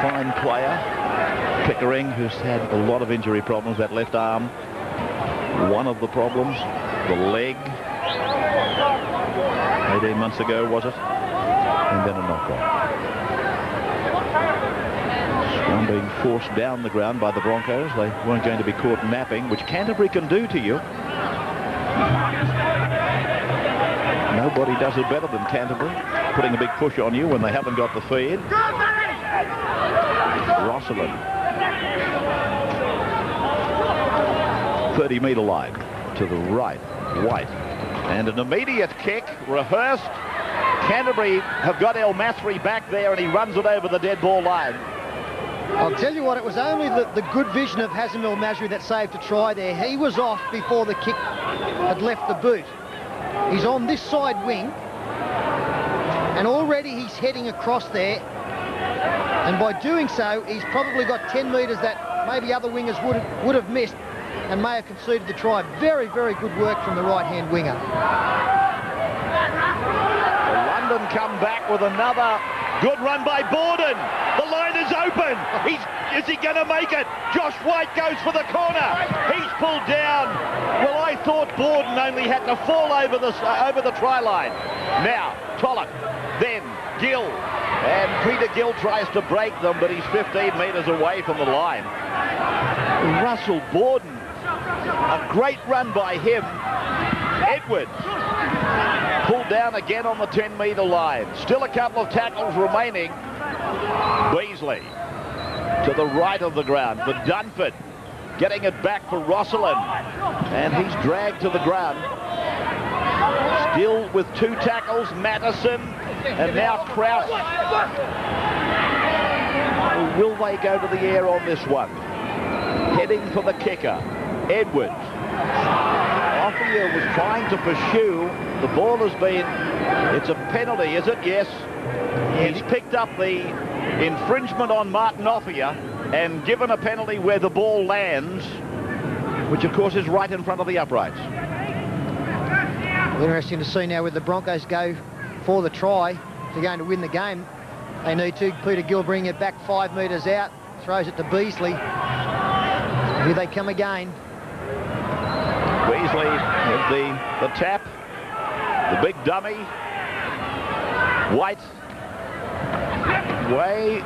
Fine player. Pickering, who's had a lot of injury problems, that left arm. One of the problems, the leg. 18 months ago, was it? And then a knock-on. Scrum being forced down the ground by the Broncos. They weren't going to be caught napping, which Canterbury can do to you. Nobody does it better than Canterbury, putting a big push on you when they haven't got the feed. Rosalind. 30-metre line to the right. White. And an immediate kick, rehearsed. Canterbury have got El Masri back there and he runs it over the dead ball line.
I'll tell you what, it was only the good vision of Hazem El Masri that saved a try there. He was off before the kick had left the boot. He's on this side wing and already he's heading across there, and by doing so he's probably got 10 metres that maybe other wingers would have missed and may have conceded the try. Very, very good work from the right-hand winger.
London come back with another good run by Borden. The line is open. Is he going to make it? Josh White goes for the corner. He's pulled down. Well, I thought Borden only had to fall over the try line. Now, Trollope, then Gill. And Peter Gill tries to break them, but he's 15 metres away from the line. Russell Borden. A great run by him. Edwards pulled down again on the 10-metre line. Still a couple of tackles remaining. Beasley to the right of the ground for Dunford. Getting it back for Rosalind. And he's dragged to the ground. Still with 2 tackles, Matheson and now Kraus. Will they go to the air on this one? Heading for the kicker. Edwards. Offia was trying to pursue. The ball has been... It's a penalty, is it? Yes. He's picked up the infringement on Martin Offia and given a penalty where the ball lands, which of course is right in front of the uprights.
Interesting to see now where the Broncos go for the try. If they're going to win the game, they need to. Peter Gill bringing it back 5 metres out. Throws it to Beasley. Here they come again.
Beasley with the tap, the big dummy. White way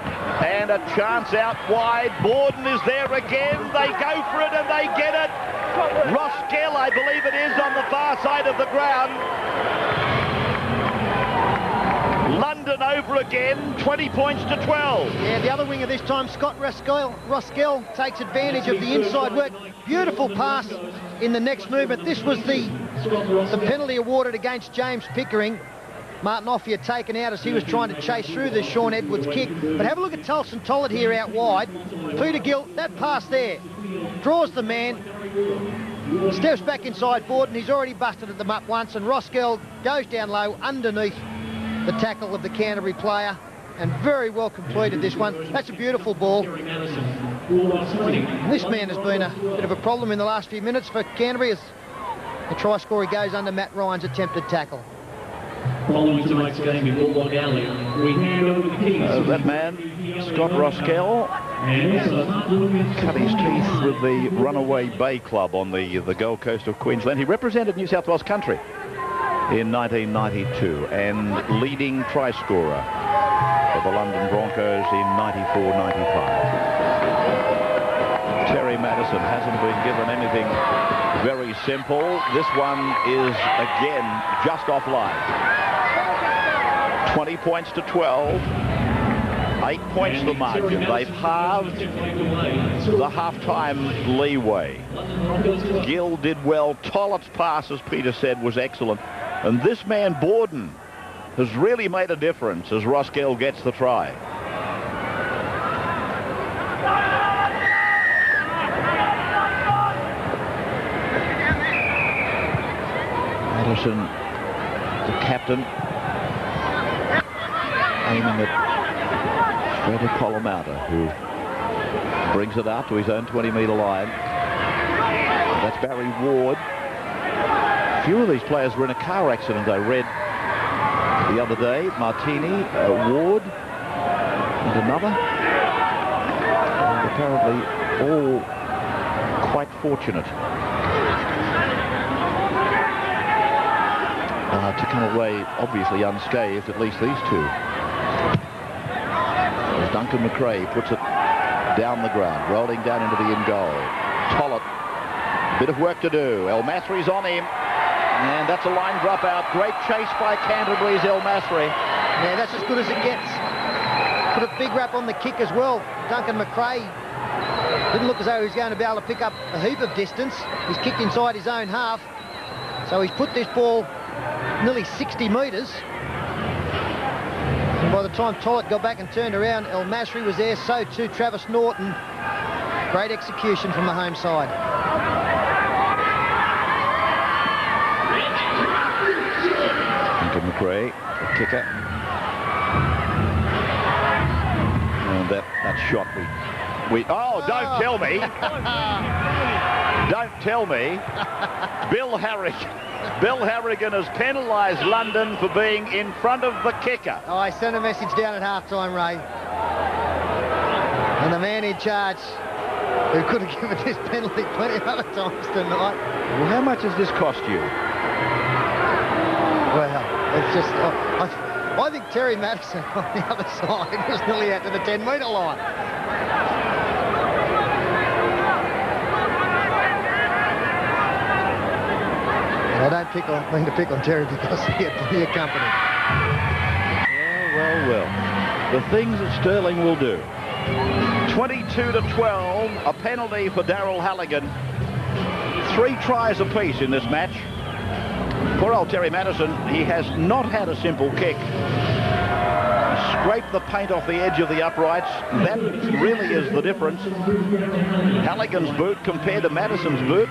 and a chance out wide. Borden is there again. They go for it and they get it. Roskell, I believe it is, on the far side of the ground. London over again, 20 points to 12.
Yeah, the other winger this time, Scott Roskell takes advantage of the inside work. Beautiful pass in the next movement. This was the penalty awarded against James Pickering. Martin Offia taken out as he was trying to chase through the Sean Edwards kick. But have a look at Tulson Tollett here out wide. Peter Gill, that pass there, draws the man, steps back inside Borden. He's already busted them up once, and Roskell goes down low underneath the tackle of the Canterbury player, and very well completed this one. That's a beautiful ball. This man has been a bit of a problem in the last few minutes for Canterbury as the try scorer goes under Matt Ryan's attempted tackle.
Following tonight's game in Bulldog Alley, we hand over the keys.
That man, Scott Roskell, cut his teeth with the Runaway Bay Club on the Gold Coast of Queensland. He represented New South Wales country in 1992 and leading try scorer for the London Broncos in 94-95. Terry Madison hasn't been given anything very simple. This one is, again, just offline. 20 points to 12. 8 points the margin. They've halved the half-time leeway. Gill did well. Tollett's pass, as Peter said, was excellent. And this man, Borden, has really made a difference as Roskell gets the try. Madison, the captain, aiming at Frederick Colomata, who brings it out to his own 20-metre line. That's Barry Ward. A few of these players were in a car accident, I read the other day. Martini, Ward, and another. And apparently all quite fortunate to come away obviously unscathed, at least these two. As Duncan McRae puts it down the ground, rolling down into the in goal. Tollett, bit of work to do. El Masri's on him, and that's a line dropout. Great chase by Canterbury's El Masri.
Yeah, that's as good as it gets. Put a big rap on the kick as well. Duncan McRae didn't look as though he was going to be able to pick up a heap of distance. He's kicked inside his own half, so he's put this ball nearly 60 metres. And by the time Tollett got back and turned around, El Masri was there, so too Travis Norton. Great execution from the home side.
Duncan McRae, the kicker. And that shot oh, don't tell me. Don't tell me. Bill Harrigan has penalised London for being in front of the kicker.
Oh, I sent a message down at half-time, Ray. And the man in charge, who could have given this penalty plenty of other times tonight.
Well, how much has this cost you?
Well, it's just... I think Terry Madison on the other side was nearly out to the 10-metre line. I don't mean to pick on Terry because he had plenty of company.
Well. The things that Sterling will do. 22-12, a penalty for Darryl Halligan. 3 tries apiece in this match. Poor old Terry Madison, he has not had a simple kick. Scraped the paint off the edge of the uprights. That really is the difference. Halligan's boot compared to Madison's boot.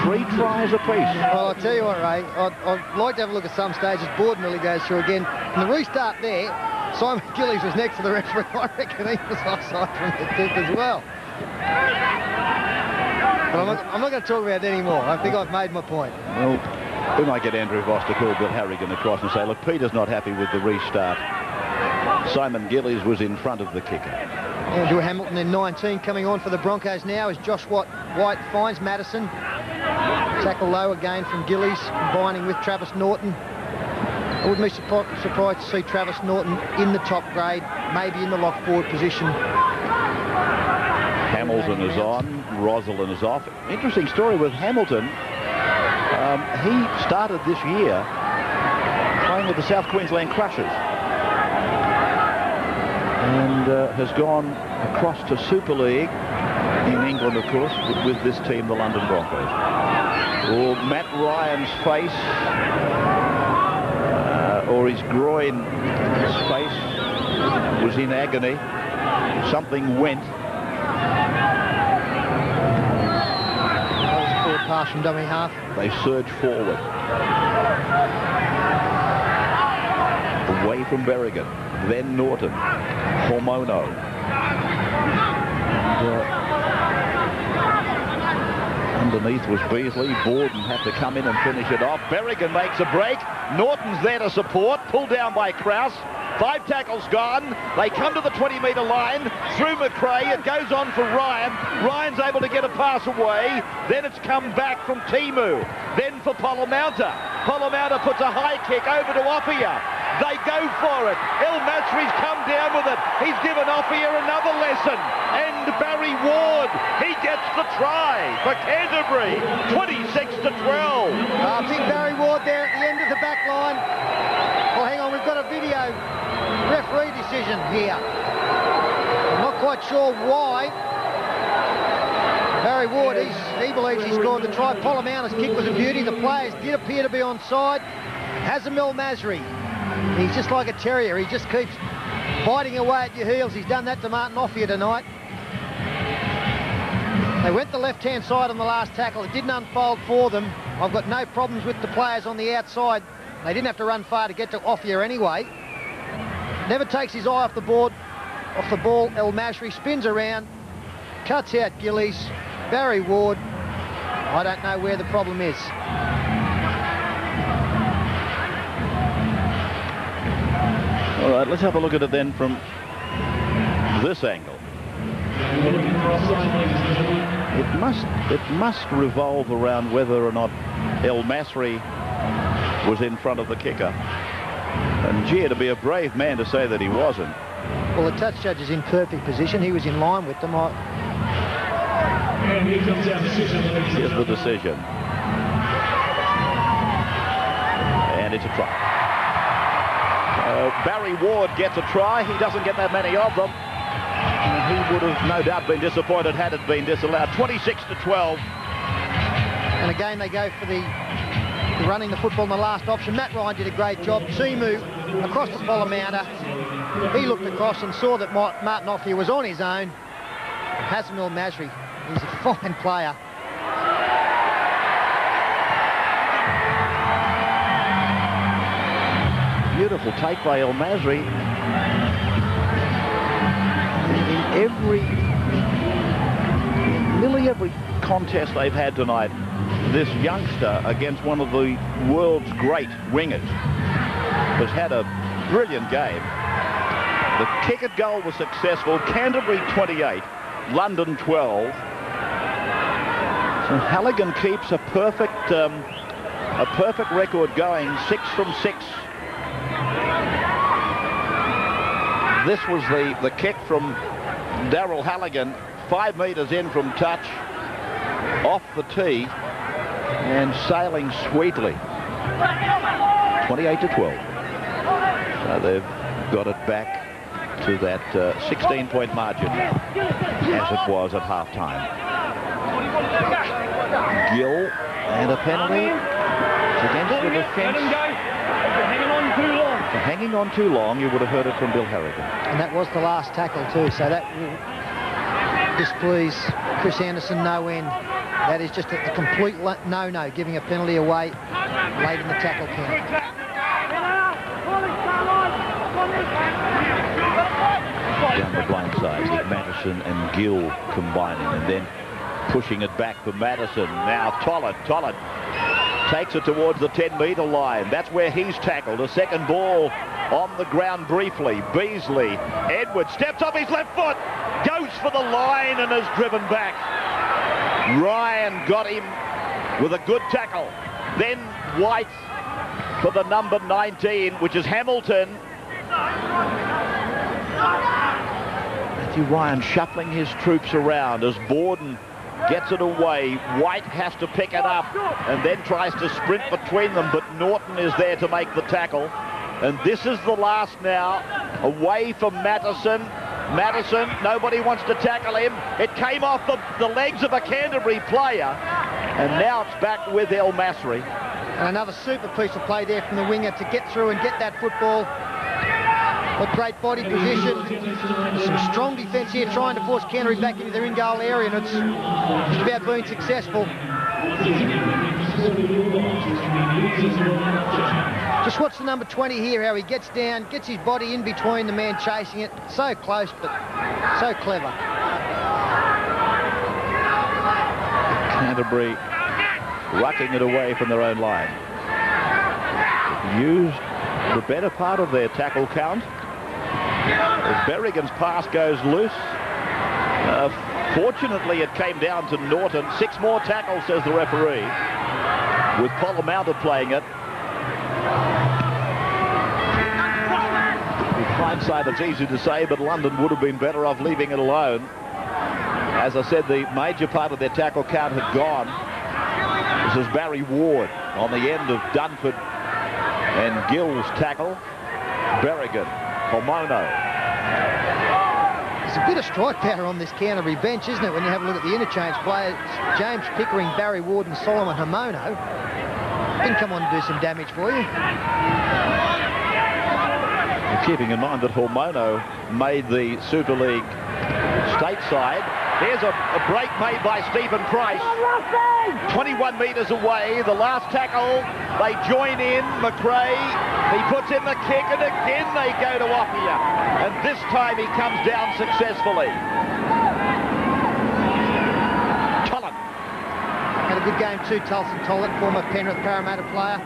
3 tries apiece.
Well, I'll tell you what, Ray, I'd like to have a look at some stages. Borden really goes through again. And the restart there, Simon Gillies was next to the referee. I reckon he was offside from the kick as well. But I'm not going to talk about it anymore. I think I've made my point.
Well, we might get Andrew Voss to call Bill Harrigan across and say, look, Peter's not happy with the restart. Simon Gillies was in front of the kicker.
Andrew Hamilton in 19 coming on for the Broncos now as Josh White finds Madison. Tackle low again from Gillies, combining with Travis Norton. I wouldn't be surprised to see Travis Norton in the top grade, maybe in the lock forward position.
Hamilton is on, Rosalind is off. Interesting story with Hamilton. He started this year playing with the South Queensland Crushers. And has gone across to Super League in England, of course, with this team, the London Broncos. Or Matt Ryan's face, or his groin, his face was in agony. Something went.
That was a forward pass from dummy half.
They surge forward. Away from Berrigan. Then Norton. Hormono. And, underneath was Beasley. Borden had to come in and finish it off. Berrigan makes a break. Norton's there to support. Pulled down by Krause. 5 tackles gone. They come to the 20-metre line. Through McRae. It goes on for Ryan. Ryan's able to get a pass away. Then it's come back from Timu. Then for Polomouta. Polomouta puts a high kick over to Oppia. They go for it. El Masri's come down with it. He's given Ophir another lesson. And Barry Ward, he gets the try for Canterbury. 26-12.
Big Barry Ward there at the end of the back line. Well, hang on, we've got a video referee decision here. I'm not quite sure why. Barry Ward, he believes he scored the try. Polamauta's kick was a beauty. The players did appear to be onside. Hazem El Masri, he's just like a terrier. He just keeps biting away at your heels. He's done that to Martin Ophir tonight. They went the left-hand side on the last tackle. It didn't unfold for them. I've got no problems with the players on the outside. They didn't have to run far to get to Ophir anyway. Never takes his eye off the ball. El Masri spins around, cuts out Gillies. Barry Ward, I don't know where the problem is.
All right, let's have a look at it then from this angle. It must revolve around whether or not El Masri was in front of the kicker. And gee, to be a brave man to say that he wasn't.
Well, the touch judge is in perfect position. He was in line with them.
And here comes our decision.
Here's the decision. And it's a try. Barry Ward gets a try. He doesn't get that many of them. And he would have no doubt been disappointed had it been disallowed. 26-12.
And again, they go for the running the football in the last option. Matt Ryan did a great job. Timu across to Pollamouta. He looked across and saw that Martin Ophir was on his own. Hazem El Masri, he's a fine player.
Beautiful take by El Masri. In nearly every contest they've had tonight, this youngster against one of the world's great wingers has had a brilliant game. The kick at goal was successful. Canterbury 28, London 12. So Halligan keeps a perfect record going, 6 from 6. This was the kick from Darryl Halligan, 5 metres in from touch, off the tee, and sailing sweetly. 28-12. So they've got it back to that 16-point margin as it was at half-time. Gill and a penalty. It's against the defence. For hanging on too long, you would have heard it from Bill Harrigan.
And that was the last tackle too, so that will displease Chris Anderson no end. That is just a complete no-no, giving a penalty away late in the tackle count.
Down the blind side with Madison and Gill combining, and then pushing it back for Madison. Now Tollett takes it towards the 10-metre line. That's where he's tackled. A second ball on the ground briefly. Beasley, Edwards steps up his left foot, goes for the line and is driven back. Ryan got him with a good tackle. Then White for the number 19, which is Hamilton. Matthew Ryan shuffling his troops around as Borden gets it away. White has to pick it up and then tries to sprint between them, but Norton is there to make the tackle. And this is the last now, away from Madison. Madison, nobody wants to tackle him. It came off the legs of a Canterbury player, and now it's back with El Masri.
And another super piece of play there from the winger to get through and get that football. A great body position. Some strong defence here trying to force Canterbury back into their in-goal area, and it's just about being successful. Just watch the number 20 here, how he gets down, gets his body in between the man chasing it. So close, but so clever.
Canterbury rucking it away from their own line. Used the better part of their tackle count. As Berrigan's pass goes loose. Fortunately, it came down to Norton. 6 more tackles, says the referee, with Pollamouta playing it. Hindsight, it's easy to say, but London would have been better off leaving it alone. As I said, the major part of their tackle count had gone. This is Barry Ward on the end of Dunford and Gill's tackle. Berrigan, Homono.
There's a bit of strike power on this Canterbury bench, isn't it, when you have a look at the interchange players? James Pickering, Barry Ward and Solomon Homono can come on to do some damage for you.
Keeping in mind that Homono made the Super League stateside. Here's a break made by Stephen Price. 21 metres away, the last tackle, they join in, McRae, he puts in the kick, and again they go to Offia. And this time he comes down successfully. Tollett.
Had a good game too, Tulson Tollett, former Penrith Parramatta player.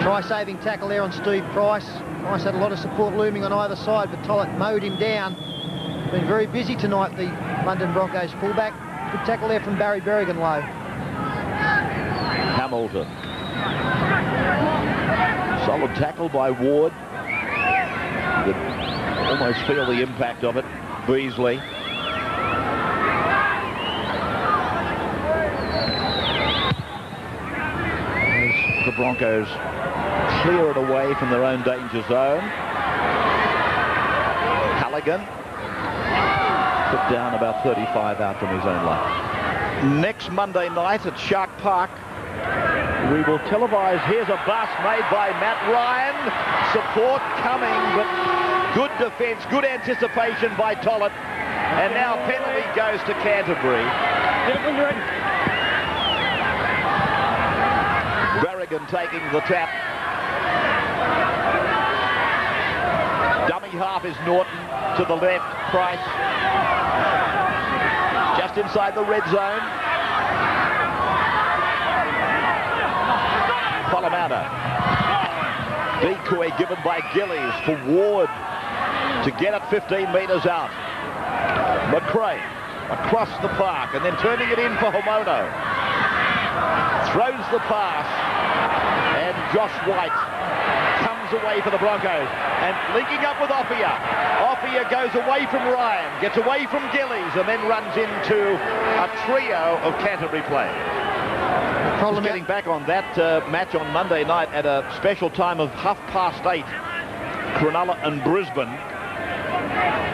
Try-saving tackle there on Steve Price. Price had a lot of support looming on either side, but Tollett mowed him down. Been very busy tonight, the London Broncos fullback. Good tackle there from Barry Berrigan low.
Hamilton. Solid tackle by Ward. You could almost feel the impact of it. Beasley. As the Broncos clear it away from their own danger zone. Halligan. Put down about 35 out from his own line. Next Monday night at Shark Park, we will televise. Here's a bust made by Matt Ryan. Support coming, but good defence, good anticipation by Tollett. And now penalty goes to Canterbury. Berrigan taking the tap. Dummy half is Norton, to the left, Price. Just inside the red zone. Polamatta. Decoy given by Gillies for Ward to get it 15 metres out. McRae across the park and then turning it in for Homono. Throws the pass and Josh White comes away for the Broncos and linking up with Offia. Offia goes away from Ryan, gets away from Gillies and then runs into a trio of Canterbury players. Just getting back on that match on Monday night at a special time of 8:30, Cronulla and Brisbane.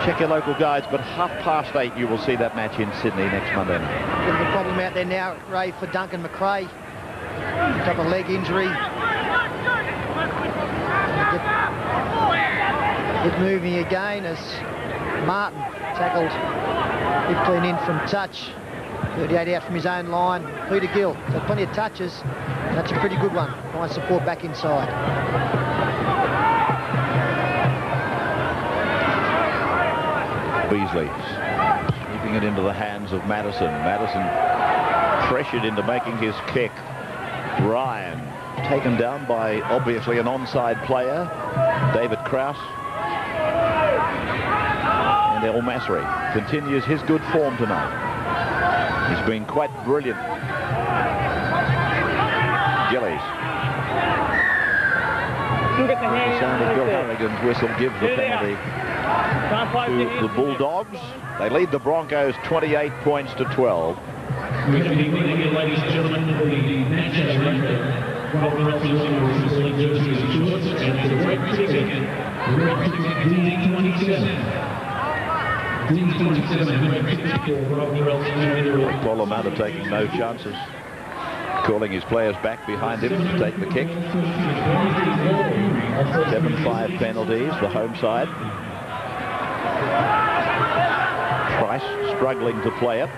Check your local guides, but 8:30 you will see that match in Sydney next Monday night.
Bit of a problem out there now, Ray, for Duncan McRae. Picked up a leg injury. Get moving again as Martin tackled 15 in from touch. 38 out from his own line. Peter Gill, so plenty of touches. That's a pretty good one. Nice support back inside.
Beasley sweeping it into the hands of Madison. Madison pressured into making his kick. Ryan taken down by obviously an onside player, David Krause. And El Masri continues his good form tonight. He's been quite brilliant. Gillies. The sound of Bill Harrigan's whistle gives the penalty to the Bulldogs. They lead the Broncos 28 points to 12.
Ladies and gentlemen, the match has rendered.
Polamatta taking no chances, calling his players back behind him to take the kick. 7-5 penalties, the home side. Price struggling to play it.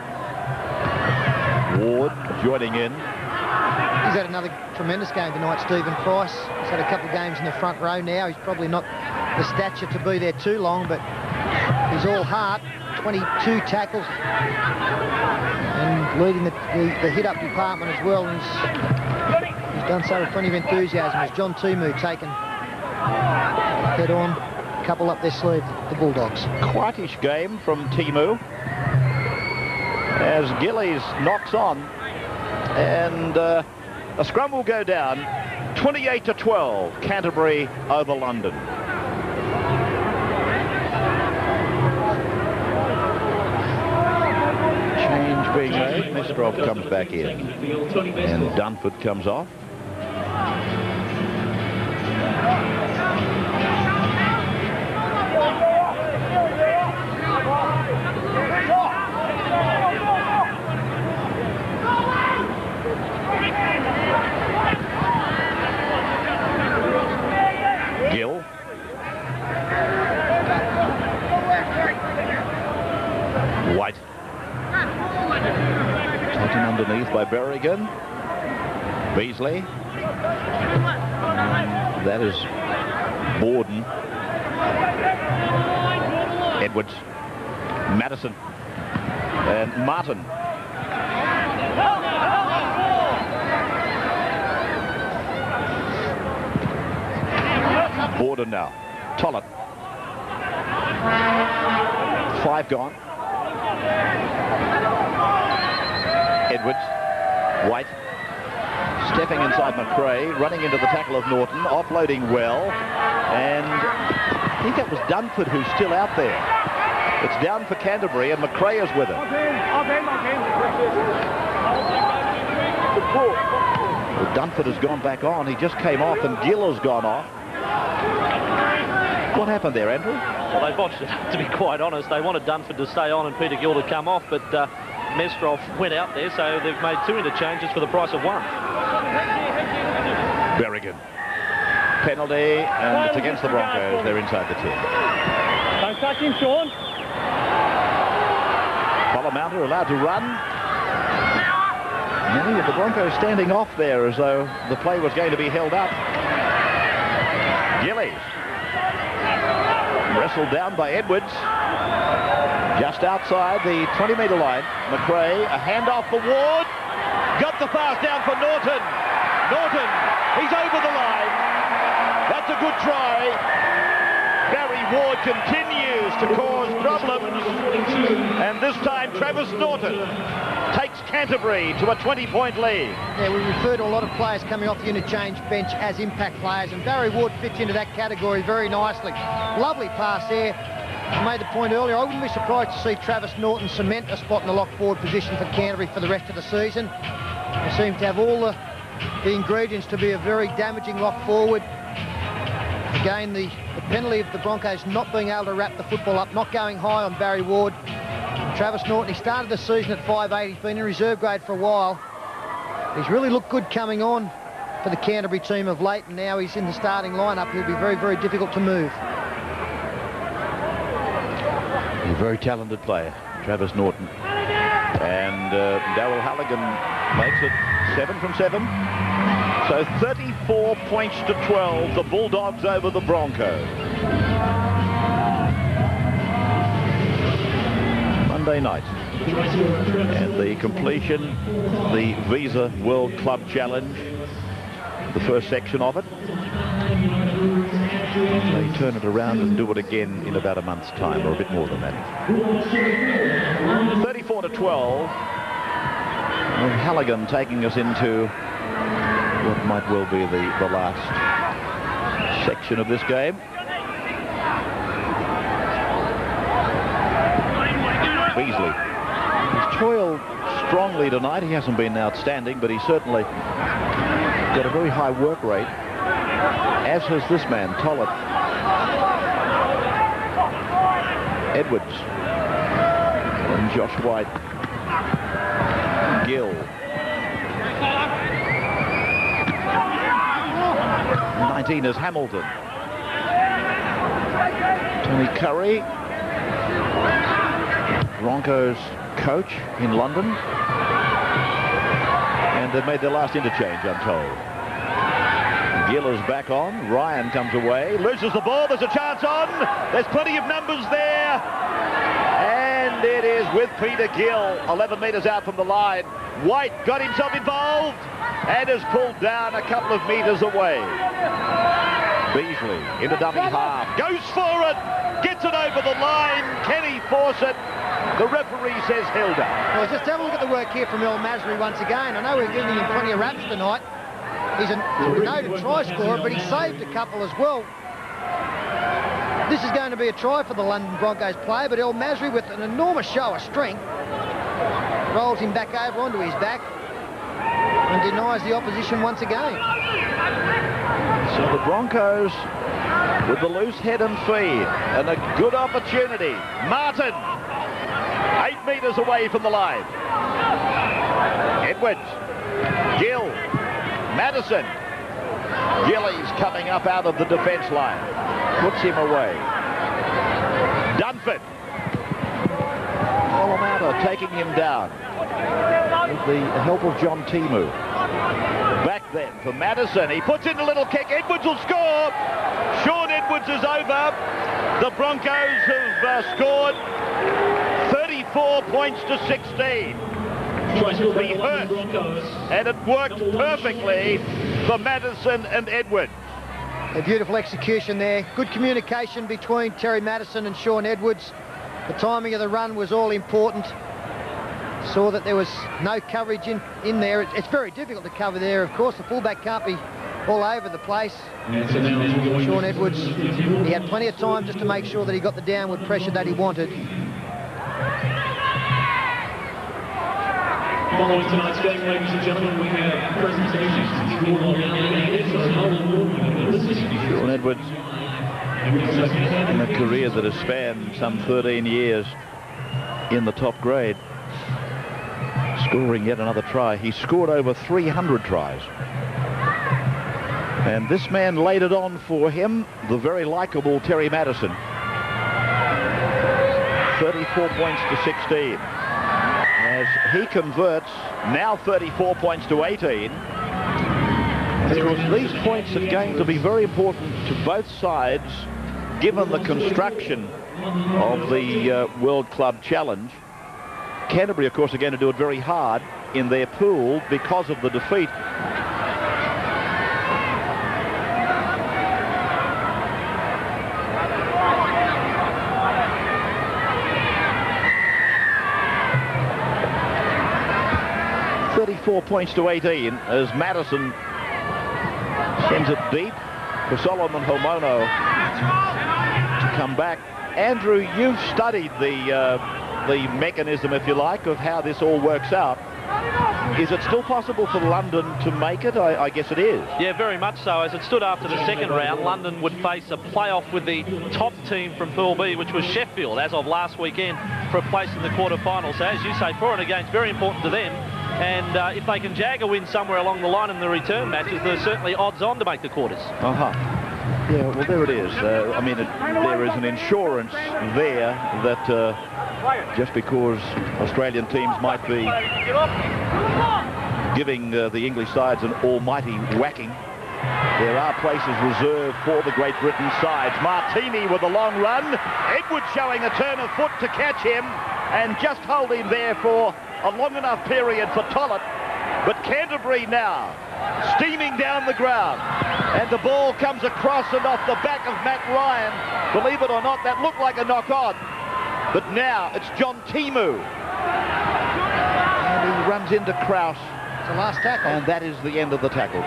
Ward joining in.
He's had another tremendous game tonight, Stephen Price. He's had a couple of games in the front row now. He's probably not the stature to be there too long, but he's all heart. 22 tackles and leading the hit-up department as well. And he's done so with plenty of enthusiasm as John Timu taken head on, couple up their sleeve, the Bulldogs.
Quietish game from Timu as Gillies knocks on, and a scrum will go down. 28 to 12, Canterbury over London. being made. Mestrov comes back in. And Dunford comes off. Gill. White. Taken underneath by Berrigan. Beasley. That is Borden. Edwards. Madison. And Martin. Borden now. Tollett. 5 gone. Edwards. White. Stepping inside McRae, running into the tackle of Norton, offloading well. And I think that was Dunford who's still out there. It's down for Canterbury, and McRae is with it. Well, Dunford has gone back on. He just came off, and Gill has gone off. What happened there, Andrew?
Well, they botched it, to be quite honest. They wanted Dunford to stay on and Peter Gill to come off, but Mestrov went out there, so they've made 2 interchanges for the price of 1.
Berrigan. Penalty, and it's against the Broncos. They're inside the 10.
Don't touch him, Sean.
Bolomounter allowed to run. Many of the Broncos standing off there as though the play was going to be held up. Gillies. Wrestled down by Edwards. Just outside the 20-metre line. McRae, a handoff for Ward. Got the pass down for Norton. Norton, he's over the line. That's a good try. Barry Ward continues to cause problems. And this time, Travis Norton takes Canterbury to a 20-point lead.
Yeah, we refer to a lot of players coming off the interchange bench as impact players, and Barry Ward fits into that category very nicely. Lovely pass there. I made the point earlier, I wouldn't be surprised to see Travis Norton cement a spot in the lock forward position for Canterbury for the rest of the season. They seem to have all the ingredients to be a very damaging lock forward. Again, the penalty of the Broncos not being able to wrap the football up, not going high on Barry Ward. Travis Norton, he started the season at 5'8", he's been in reserve grade for a while. He's really looked good coming on for the Canterbury team of late, and now he's in the starting lineup. He'll be very, very difficult to move.
A very talented player, Travis Norton. And Darryl Halligan makes it 7 from 7. So 34 points to 12, the Bulldogs over the Broncos. Monday night. And the completion, the Visa World Club Challenge, the first section of it. They turn it around and do it again in about a month's time, or a bit more than that. 34 to 12. And Halligan taking us into what might well be the last section of this game. Beasley. He's toiled strongly tonight. He hasn't been outstanding, but he's certainly got a very high work rate, as has this man, Tollett. Edwards. And Josh White. Gill. 19 is Hamilton. Tony Curry, Broncos coach in London. And they've made their last interchange, I'm told. Gill is back on. Ryan comes away, loses the ball. There's a chance on. There's plenty of numbers there. And it is with Peter Gill, 11 metres out from the line. White got himself involved and is pulled down a couple of metres away. Beasley into dummy half. Goes for it. Gets it over the line. Can he force it? The referee says Hilda.
Well, just have a look at the work here from El Masri once again. I know we're giving him plenty of raps tonight. He's a noted try scorer, but he saved a couple as well. This is going to be a try for the London Broncos player, but El Masri with an enormous show of strength rolls him back over onto his back and denies the opposition once again.
So the Broncos with the loose head and feed and a good opportunity. Martin, 8 metres away from the line. Edwards, Gill, Madison. Gillies coming up out of the defence line. Puts him away. Dunford. Olomouc taking him down with the help of John Timu. Back then for Madison. He puts in a little kick. Edwards will score. Sean Edwards is over. The Broncos have scored 34 points to 16. He hurt, and it worked perfectly for Madison and Edwards.
A beautiful execution there. Good communication between Terry Madison and Sean Edwards. The timing of the run was all important. Saw that there was no coverage in there. It's very difficult to cover there. Of course, the fullback can't be all over the place. Sean Edwards, he had plenty of time just to make sure that he got the downward pressure that he wanted.
Following tonight's game, ladies and gentlemen, we have presentations.
Sean Edwards, in a career that has spanned some 13 years in the top grade, scoring yet another try. He scored over 300 tries. And this man laid it on for him, the very likeable Terry Madison. 34 points to 16. As he converts, now 34 points to 18. Of course, these points are going to be very important to both sides, given the construction of the World Club Challenge. Canterbury, of course, are going to do it very hard in their pool because of the defeat. Points to 18 as Madison sends it deep for Solomon Homono to come back. Andrew, you've studied the mechanism, if you like, of how this all works out. Is it still possible for London to make it? I guess it is. Yeah, very much so. As it stood after the second round, London would face a playoff with the top team from Pool B, which was Sheffield, as of last weekend, for a place in the quarterfinals. So, as you say, for and against, very important to them. And if they can jag a win somewhere along the line in the return matches, they're certainly odds on to make the quarters. Yeah, well, there it is. I mean, there is an insurance there that just because Australian teams might be giving the English sides an almighty whacking, there are places reserved for the Great Britain sides. Martini with a long run. Edwards showing a turn of foot to catch him and just hold him there for a long enough period for Tollett. But Canterbury now steaming down the ground, and the ball comes across and off the back of Matt Ryan. Believe it or not, that looked like a knock-on, but now it's John Timu, and he runs into Kraus.
It's the last tackle,
and that is the end of the tackle.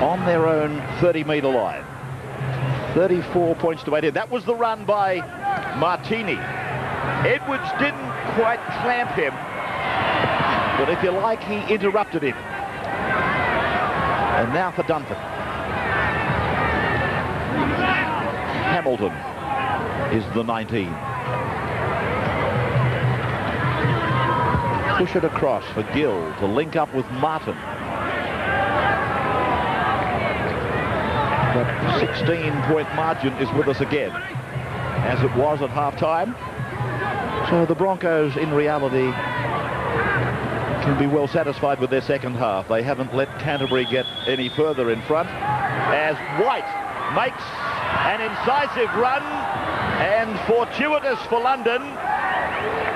On their own 30-metre line. 34 points to 18. That was the run by Martini. Edwards didn't quite clamp him, but if you like, he interrupted him. And now for Dunford. Hamilton is the 19. Push it across for Gill to link up with Martin. That 16-point margin is with us again, as it was at half-time. So the Broncos, in reality, can be well satisfied with their second half. They haven't let Canterbury get any further in front, as White makes an incisive run, and fortuitous for London.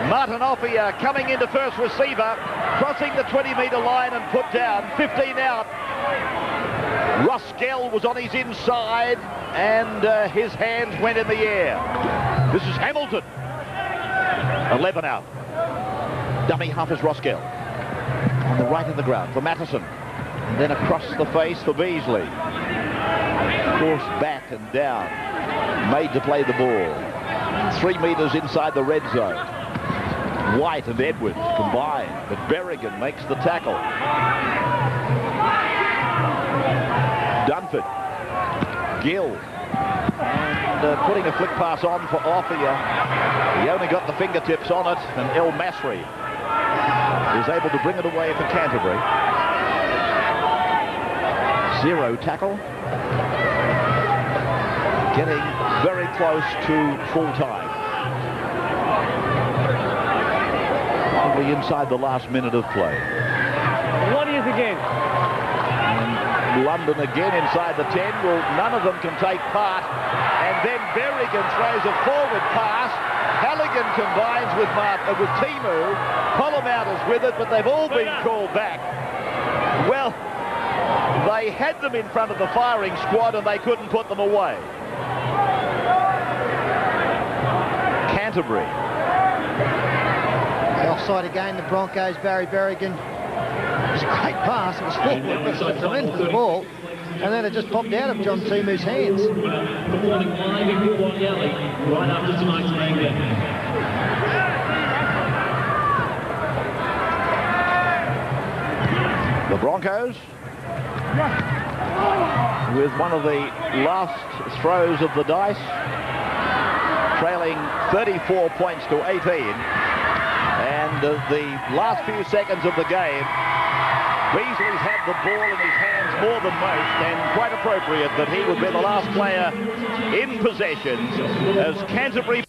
Martin Offia coming into first receiver, crossing the 20-metre line and put down, 15 out. Roskell was on his inside, and his hands went in the air. This is Hamilton. 11 out. Dummy half is Roskell. On the right in the ground for Matheson. And then across the face for Beasley. Forced back and down. Made to play the ball. 3 metres inside the red zone. White and Edwards combine, but Berrigan makes the tackle. Dunford. Gill. And putting a flick pass on for Offia. He only got the fingertips on it, and El Masri is able to bring it away for Canterbury. 0 tackle. Getting very close to full time. Probably inside the last minute of play.
What is again?
And London again inside the 10. Well, none of them can take part. And then Berrigan throws a forward pass. Halligan combines with Timu. Polamaut is with it, but they've all been called back. Well, they had them in front of the firing squad and they couldn't put them away. Canterbury.
The offside again, the Broncos. Barry Berrigan. It was a great pass. It was forward. It was a tremendous ball. And then it just popped out of John Timu's hands.
Performing live in Milwaukee Alley right after tonight's main game.
The Broncos, with one of the last throws of the dice, trailing 34 points to 18. And the last few seconds of the game, Beasley's had the ball in his hands more than most, and quite appropriate that he would be the last player in possession as Canterbury